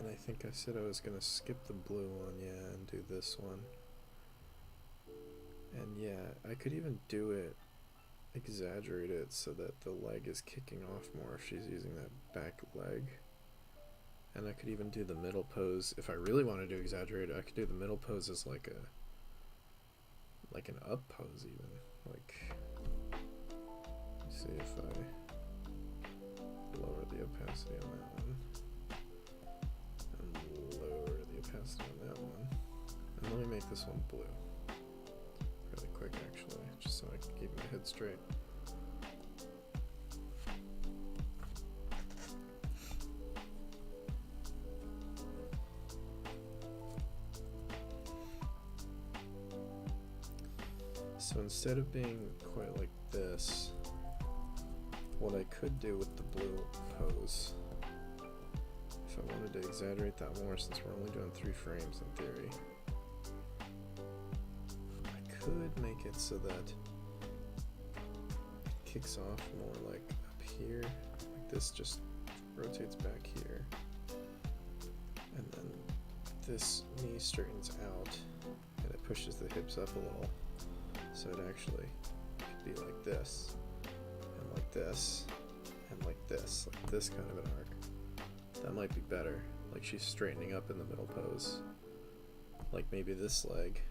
I think I said I was gonna skip the blue one, yeah, and do this one. And yeah, I could even do it, exaggerate it so that the leg is kicking off more if she's using that back leg. And I could even do the middle pose. If I really wanted to exaggerate it, I could do the middle pose as like an up pose even. Like, let's see if I lower the opacity on that one. Lower the opacity on that one. And let me make this one blue. Really quick actually, just so I can keep my head straight. So instead of being quite like this, what I could do with the blue pose, if I wanted to exaggerate that more, since we're only doing 3 frames in theory, I could make it so that it kicks off more like up here, like this just rotates back here, and then this knee straightens out and it pushes the hips up a little, so it actually could be like this, and like this, and like this kind of an arc. That might be better, like she's straightening up in the middle pose. Like maybe this leg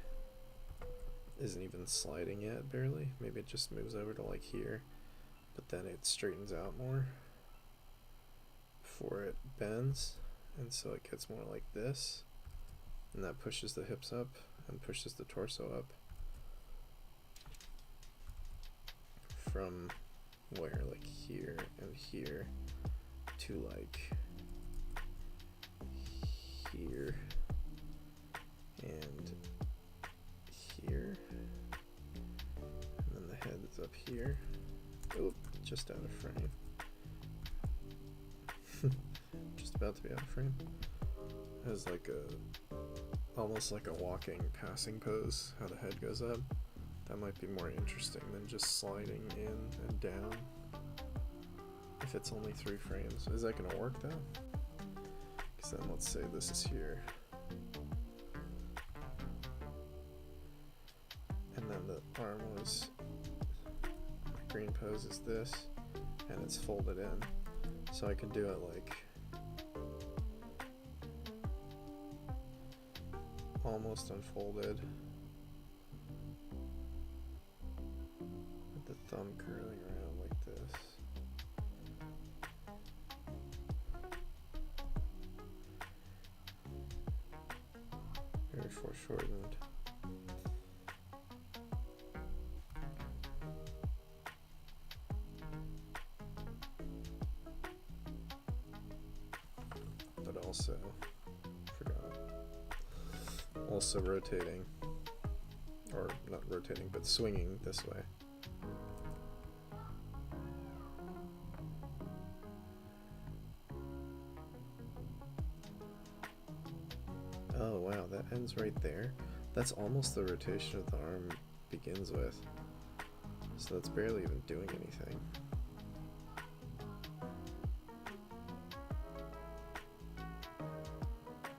isn't even sliding yet, barely. Maybe it just moves over to like here, but then it straightens out more before it bends, and so it gets more like this, and that pushes the hips up and pushes the torso up from where, like here and here, to like here and here, and then the head is up here. Oh, just out of frame. Just about to be out of frame. Has like a, almost like a walking passing pose, how the head goes up. That might be more interesting than just sliding in and down. If it's only 3 frames, is that gonna work though? Because then let's say this is here. And then the arm was, the green pose is this, and it's folded in. So I can do it like almost unfolded, with the thumb curling around like this. Very foreshortened. But also, forgot, also rotating, or not rotating, but swinging this way. Oh wow, that ends right there. That's almost the rotation of the arm begins with. So that's barely even doing anything.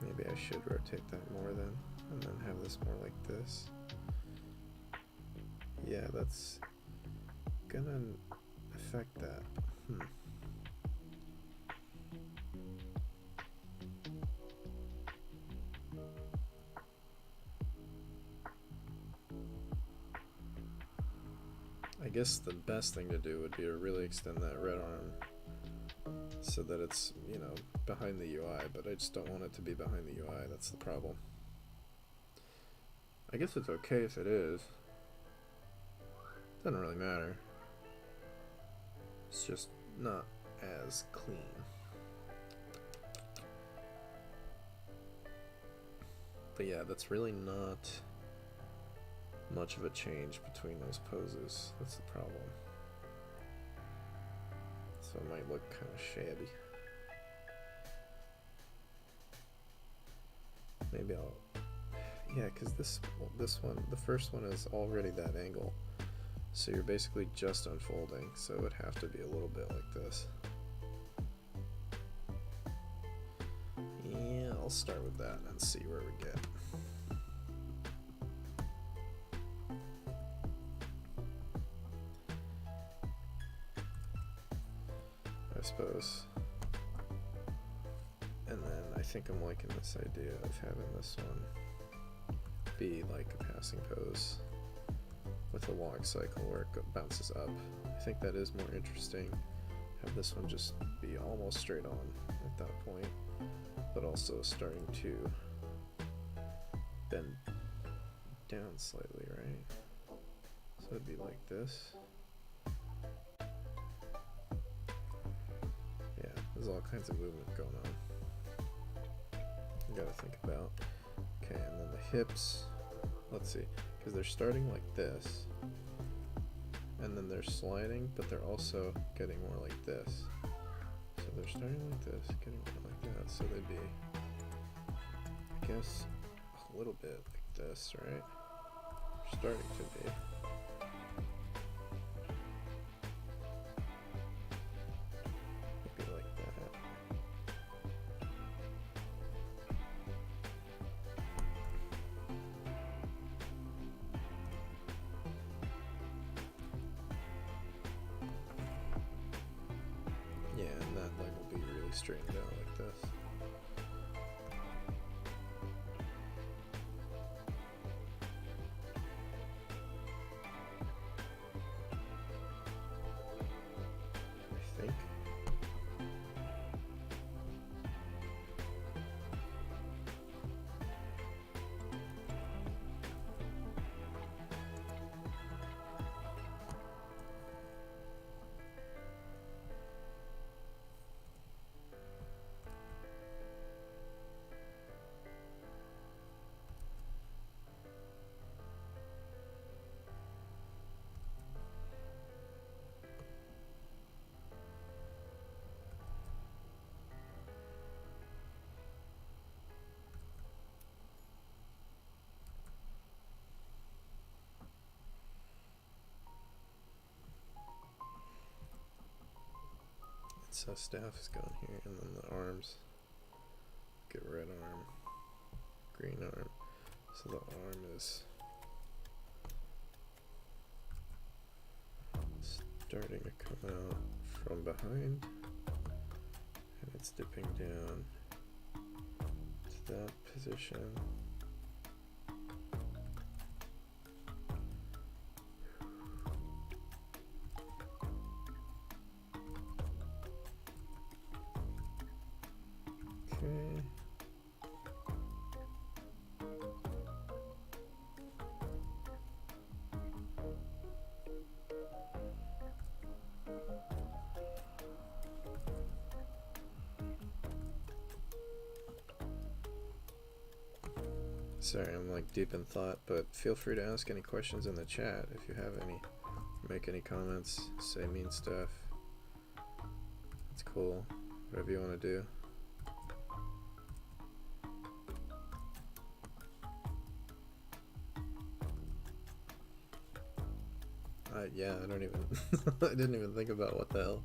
Maybe I should rotate that more then, and then have this more like this. Yeah, that's gonna affect that. I guess the best thing to do would be to really extend that red arm so that it's, you know, behind the UI, but I just don't want it to be behind the UI, that's the problem. I guess it's okay if it is. Doesn't really matter. It's just not as clean. But yeah, that's really not much of a change between those poses. That's the problem. So it might look kind of shabby. Maybe I'll, yeah, because this one, the first one is already that angle. So you're basically just unfolding, so it would have to be a little bit like this. Yeah, I'll start with that and see where we get. I suppose. And then I think I'm liking this idea of having this one be like a passing pose with a log cycle where it bounces up. I think that is more interesting. Have this one just be almost straight on at that point, but also starting to bend down slightly, right? So it'd be like this. Yeah, there's all kinds of movement going on. You gotta think about. Okay, and then the hips, let's see, because they're starting like this, and then they're sliding, but they're also getting more like this. So they're starting like this, getting more like that, so they'd be, I guess, a little bit like this, right? Starting to be. Maybe like that. Yeah, and that leg will be really straightened out like this. So staff is going here, and then the arms. Get red arm, green arm. So the arm is starting to come out from behind, and it's dipping down to that position. Okay. Sorry, I'm like deep in thought, but feel free to ask any questions in the chat if you have any. Make any comments, say mean stuff. It's cool. Whatever you want to do. Yeah, I don't even I didn't even think about what the hell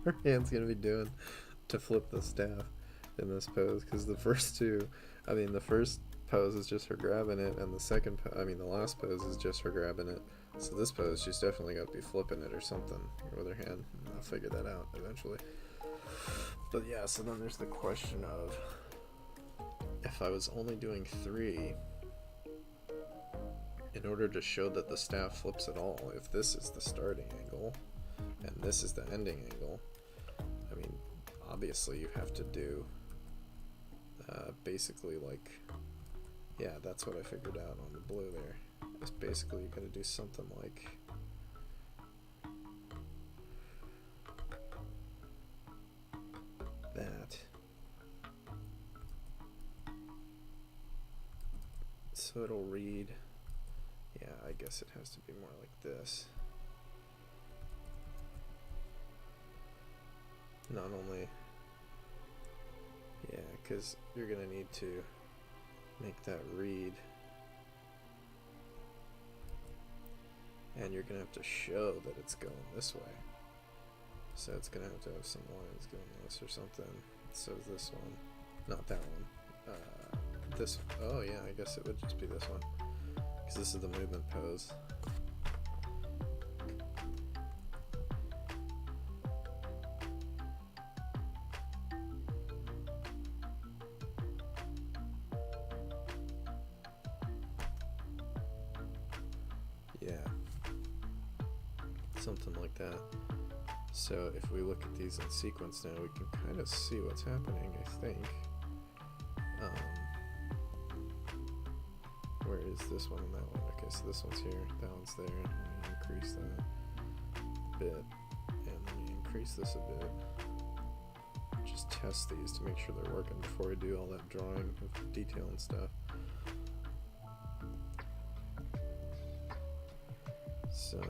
her hand's gonna be doing to flip the staff in this pose, because the first two, I mean the first pose is just her grabbing it, and the second the last pose is just her grabbing it. So this pose, she's definitely got to be flipping it or something with her hand. I'll figure that out eventually. But yeah, so then there's the question of, if I was only doing 3, in order to show that the staff flips at all, if this is the starting angle and this is the ending angle, I mean, obviously you have to do basically like, yeah, that's what I figured out on the blue there. It's basically you gotta do something like that. So it'll read, yeah, I guess it has to be more like this. Not only, yeah, because you're gonna need to make that read, and you're gonna have to show that it's going this way. So it's gonna have to have some lines going this or something. So this one, not that one. This, oh yeah, I guess it would just be this one, because this is the movement pose. Yeah, something like that. So if we look at these in sequence now, we can kind of see what's happening, I think. Where is this one and that one? Okay, so this one's here, that one's there. Let me increase that a bit, and let me increase this a bit. Just test these to make sure they're working before we do all that drawing of detail and stuff. So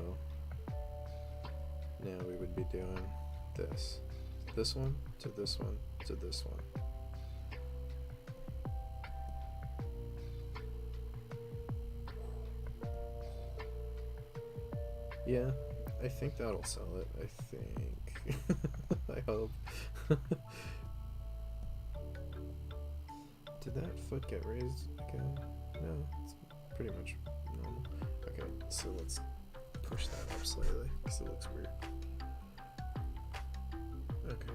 now we would be doing this one to this one to this one. Yeah, I think that'll sell it. I think. I hope. Did that foot get raised again? No, it's pretty much normal. Okay, so let's push that up slightly because it looks weird. Okay,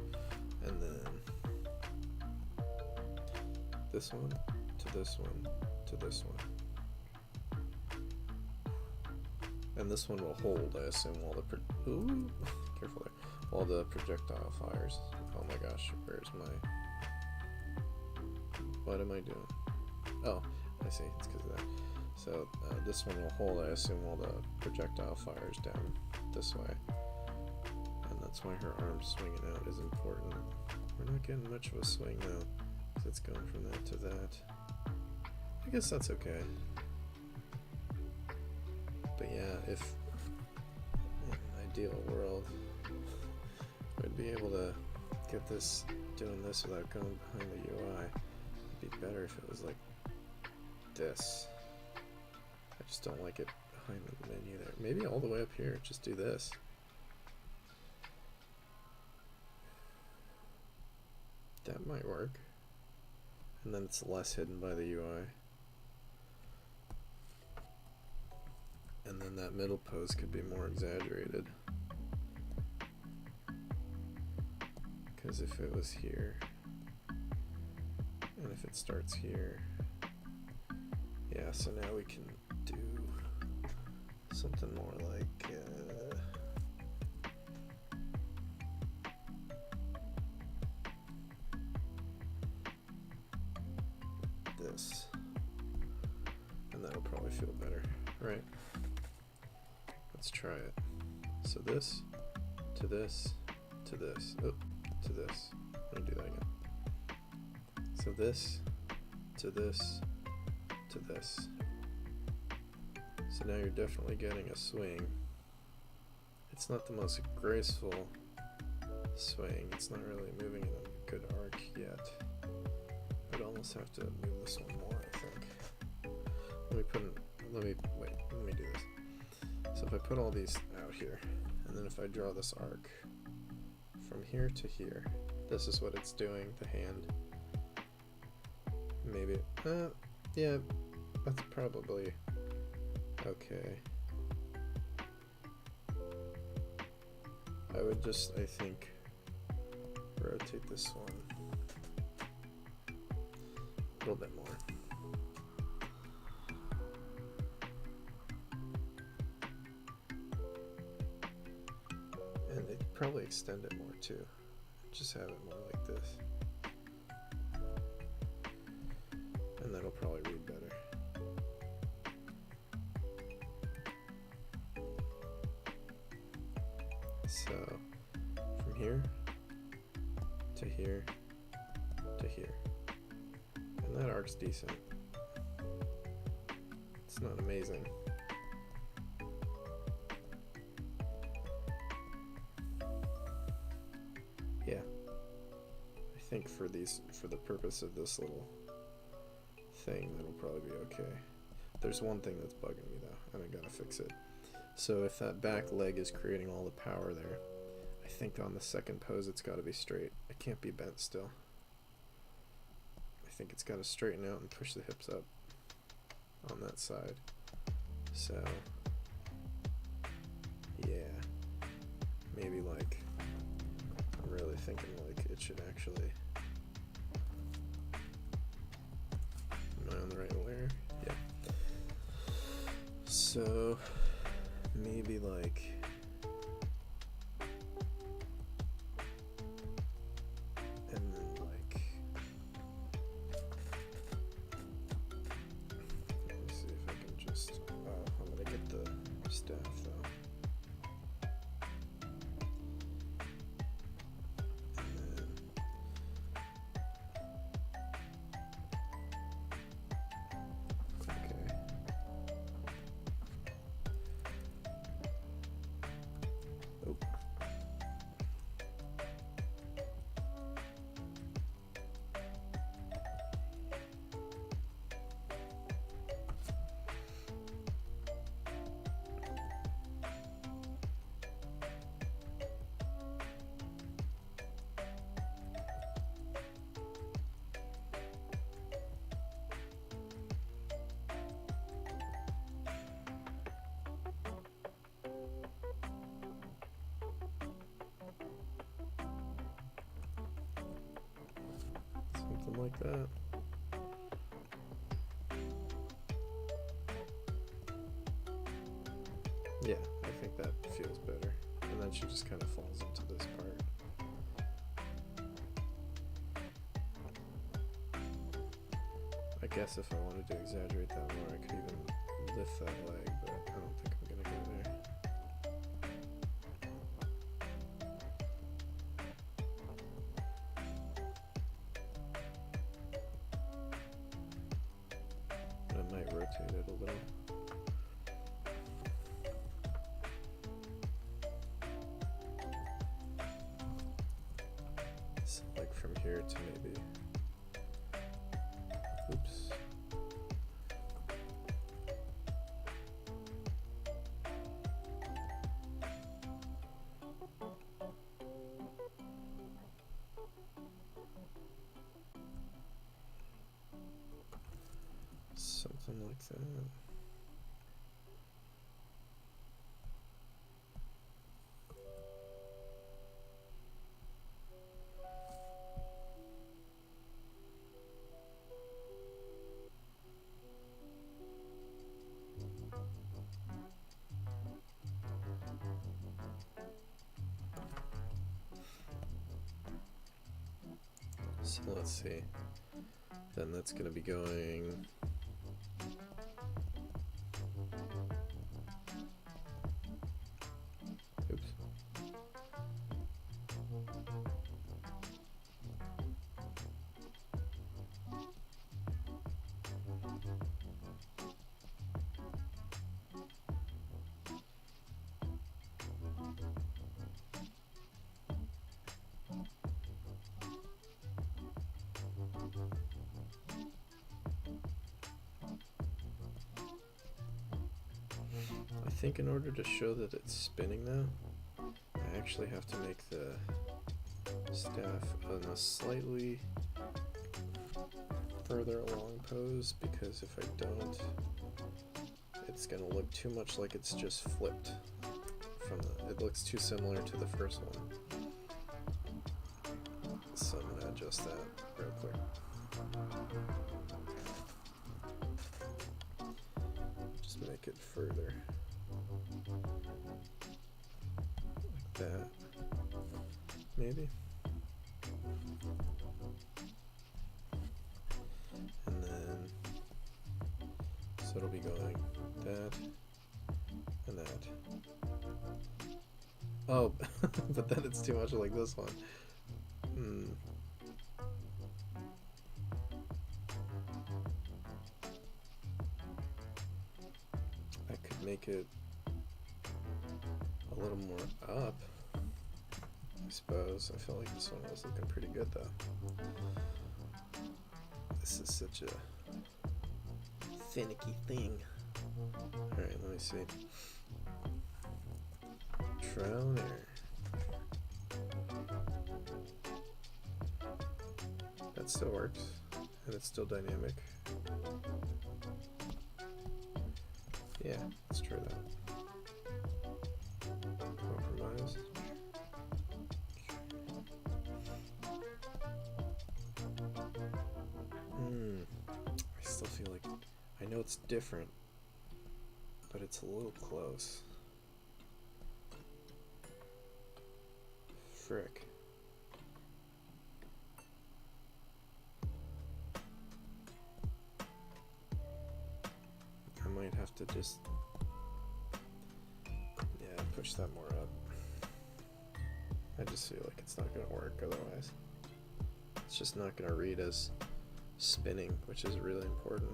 and then this one to this one to this one. And this one will hold, I assume, while the ooh, careful there. While the projectile fires. Oh my gosh, where's my... What am I doing? Oh, I see, it's because of that. So this one will hold, I assume, while the projectile fires down this way. And that's why her arm swinging out is important. We're not getting much of a swing now, because it's going from that to that. I guess that's okay. But yeah, if in an ideal world we'd be able to get this doing this without going behind the UI, it'd be better if it was like this. I just don't like it behind the menu there. Maybe all the way up here, just do this. might work. And then it's less hidden by the UI. And then that middle pose could be more exaggerated. Because if it was here, and if it starts here, yeah, so now we can do something more like this, and that'll probably feel better, right? Let's try it. So this, to this, to this, oh, to this. Let me do that again. So this, to this, to this. So now you're definitely getting a swing. It's not the most graceful swing. It's not really moving in a good arc yet. I'd almost have to move this one more, I think. Let me do this. So if I put all these out here, and then if I draw this arc from here to here, this is what it's doing, the hand. Maybe, yeah, that's probably okay. I would just, I think, rotate this one a little bit more. And it'd probably extend it more too. Just have it more like this. And that'll probably read better. So from here to here to here. And that arc's decent. It's not amazing. Yeah. I think for the purpose of this little thing, that'll probably be okay. There's one thing that's bugging me though, and I gotta fix it. So if that back leg is creating all the power there, I think on the second pose it's gotta be straight. It can't be bent still. I think it's gotta straighten out and push the hips up on that side. So yeah, maybe like, I'm really thinking like it should actually, am I on the right layer? Yeah. So maybe like, and then like, let me see if I can just, I'm gonna get the staff though. Something like that. Yeah, I think that feels better. And then she just kind of falls into this part. I guess if I wanted to exaggerate that more, I could even lift that leg, but I don't think I'm gonna go there. I might rotate it a little. So like from here to maybe, oops. that. So let's see. Then that's going to be going. Oops. I think in order to show that it's spinning now, I actually have to make the staff on a slightly further along pose, because if I don't, it's going to look too much like it's just flipped from the, it looks too similar to the first one. So I'm going to adjust that real quick. Just make it further. Like that. Maybe. And then, so it'll be going that and that. Oh, but then it's too much like this one. I could make it a little more up, I suppose. I felt like this one was looking pretty good though. This is such a finicky thing. Alright, let me see. Trial and error. That still works, and it's still dynamic. Yeah, let's try that. Compromise. I still feel like, I know it's different, but it's a little close. Frick. I might have to just, yeah, push that more up. I just feel like it's not going to work otherwise. It's just not going to read as spinning, which is really important.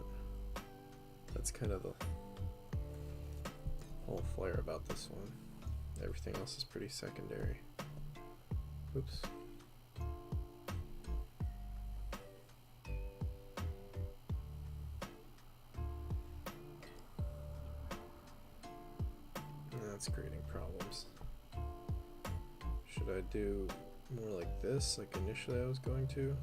That's kind of the whole flair about this one. Everything else is pretty secondary. Oops. That's creating problems. Should I do more like this, like initially I was going to?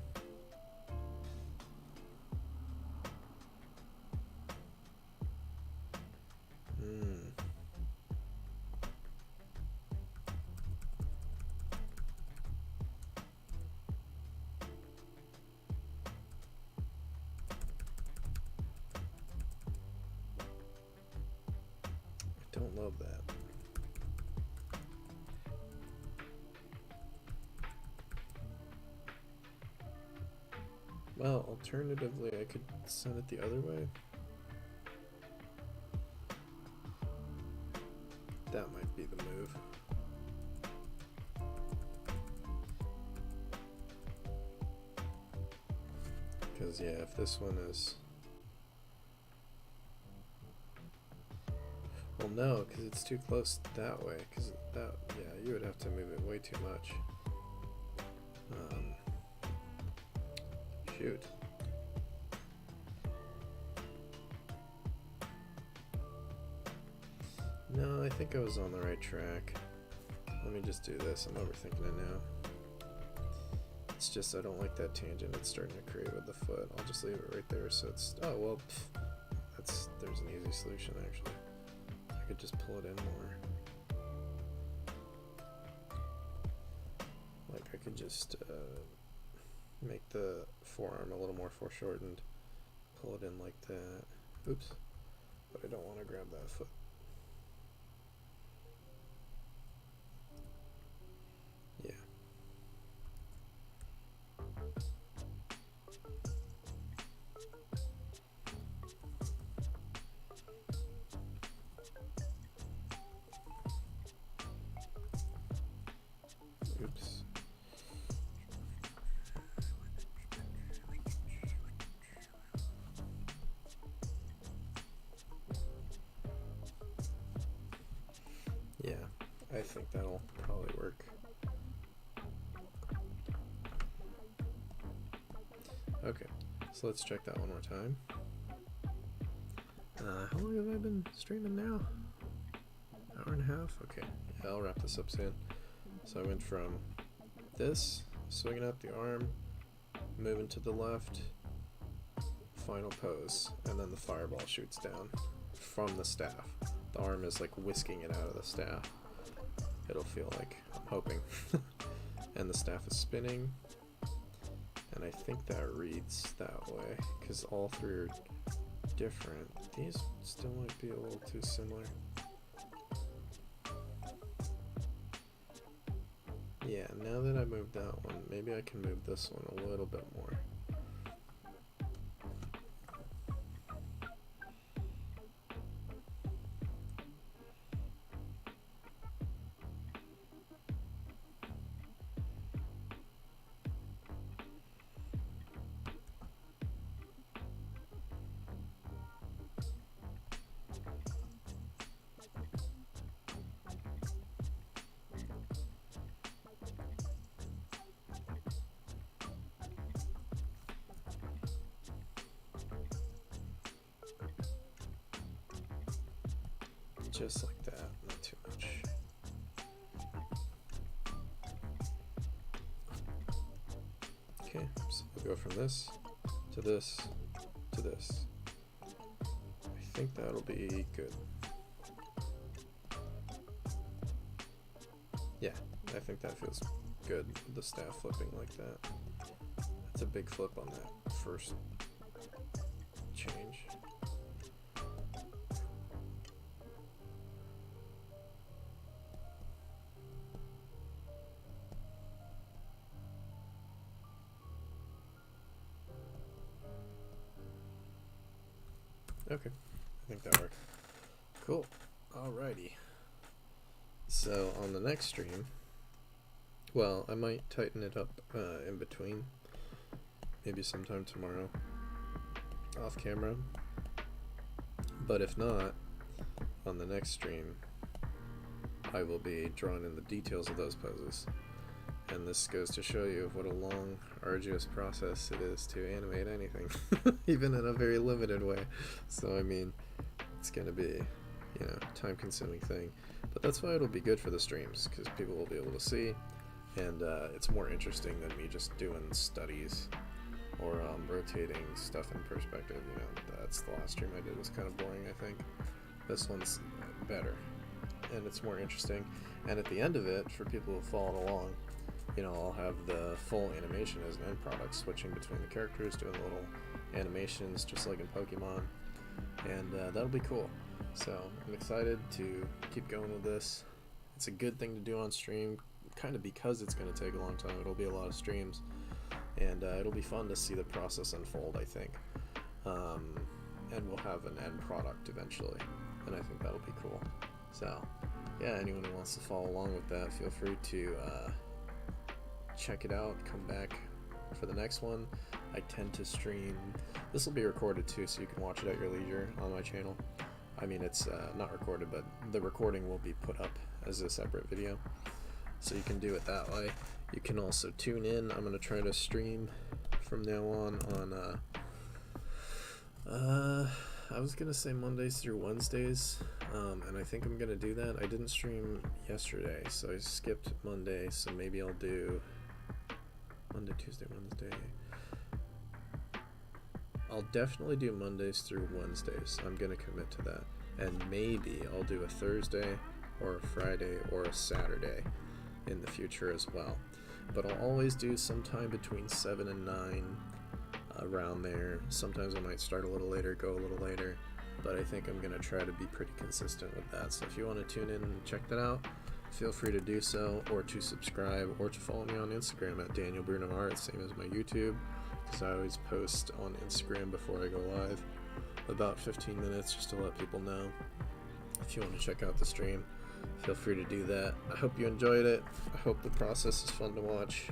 Don't love that. Well, alternatively, I could send it the other way. That might be the move. Because, yeah, if this one is... Well, no, because it's too close that way. Because that, yeah, you would have to move it way too much. Shoot. No, I think I was on the right track. Let me just do this. I'm overthinking it now. It's just I don't like that tangent it's starting to create with the foot. I'll just leave it right there so it's... Oh, well, that's there's an easy solution actually. I could just pull it in more. Like I could just make the forearm a little more foreshortened, pull it in like that. Oops, but I don't want to grab that foot. Yeah. Oops. Yeah, I think that'll probably work. Okay, so let's check that one more time. How long have I been streaming now? Hour and a half? Okay, yeah, I'll wrap this up soon. So I went from this, swinging out the arm, moving to the left, final pose, and then the fireball shoots down from the staff. The arm is like whisking it out of the staff. It'll feel like, I'm hoping. And the staff is spinning, and I think that reads that way, because all three are different. These still might be a little too similar. Yeah, now that I moved that one, maybe I can move this one a little bit more. Just like that, not too much. Okay, so we'll go from this to this to this. I think that'll be good. Yeah, I think that feels good with the staff flipping like that. That's a big flip on that first change. Okay, I think that worked. Cool. Alrighty. So on the next stream, well, I might tighten it up in between. Maybe sometime tomorrow, off camera. But if not, on the next stream, I will be drawing in the details of those poses. And this goes to show you what a long, arduous process it is to animate anything, even in a very limited way. So, I mean, it's going to be, you know, time-consuming thing. But that's why it'll be good for the streams, because people will be able to see, and it's more interesting than me just doing studies or rotating stuff in perspective. You know, that's the last stream I did was kind of boring, I think. This one's better, and it's more interesting. And at the end of it, for people who followed along, you know, I'll have the full animation as an end product, switching between the characters, doing little animations just like in Pokemon, and that'll be cool. So I'm excited to keep going with this. It's a good thing to do on stream, kind of because it's going to take a long time. It'll be a lot of streams, and it'll be fun to see the process unfold, I think. And we'll have an end product eventually, and I think that'll be cool. So yeah, anyone who wants to follow along with that, feel free to check it out, come back for the next one. I tend to stream, this will be recorded too, so you can watch it at your leisure on my channel. I mean, it's not recorded, but the recording will be put up as a separate video, so you can do it that way. You can also tune in. I'm going to try to stream from now on I was going to say Mondays through Wednesdays, and I think I'm going to do that. I didn't stream yesterday, so I skipped Monday, so maybe I'll do Monday, Tuesday, Wednesday. I'll definitely do Mondays through Wednesdays. I'm gonna commit to that. And maybe I'll do a Thursday or a Friday or a Saturday in the future as well. But I'll always do sometime between 7 and 9, around there. Sometimes I might start a little later, go a little later, but I think I'm going to try to be pretty consistent with that. So if you want to tune in and check that out, feel free to do so, or to subscribe, or to follow me on Instagram at Daniel Bruno Art, same as my YouTube, because I always post on Instagram before I go live, about 15 minutes just to let people know. If you want to check out the stream, feel free to do that. I hope you enjoyed it. I hope the process is fun to watch,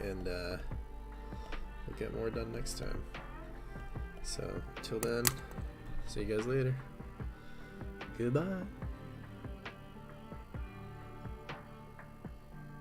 and we'll get more done next time. So until then, see you guys later. Goodbye.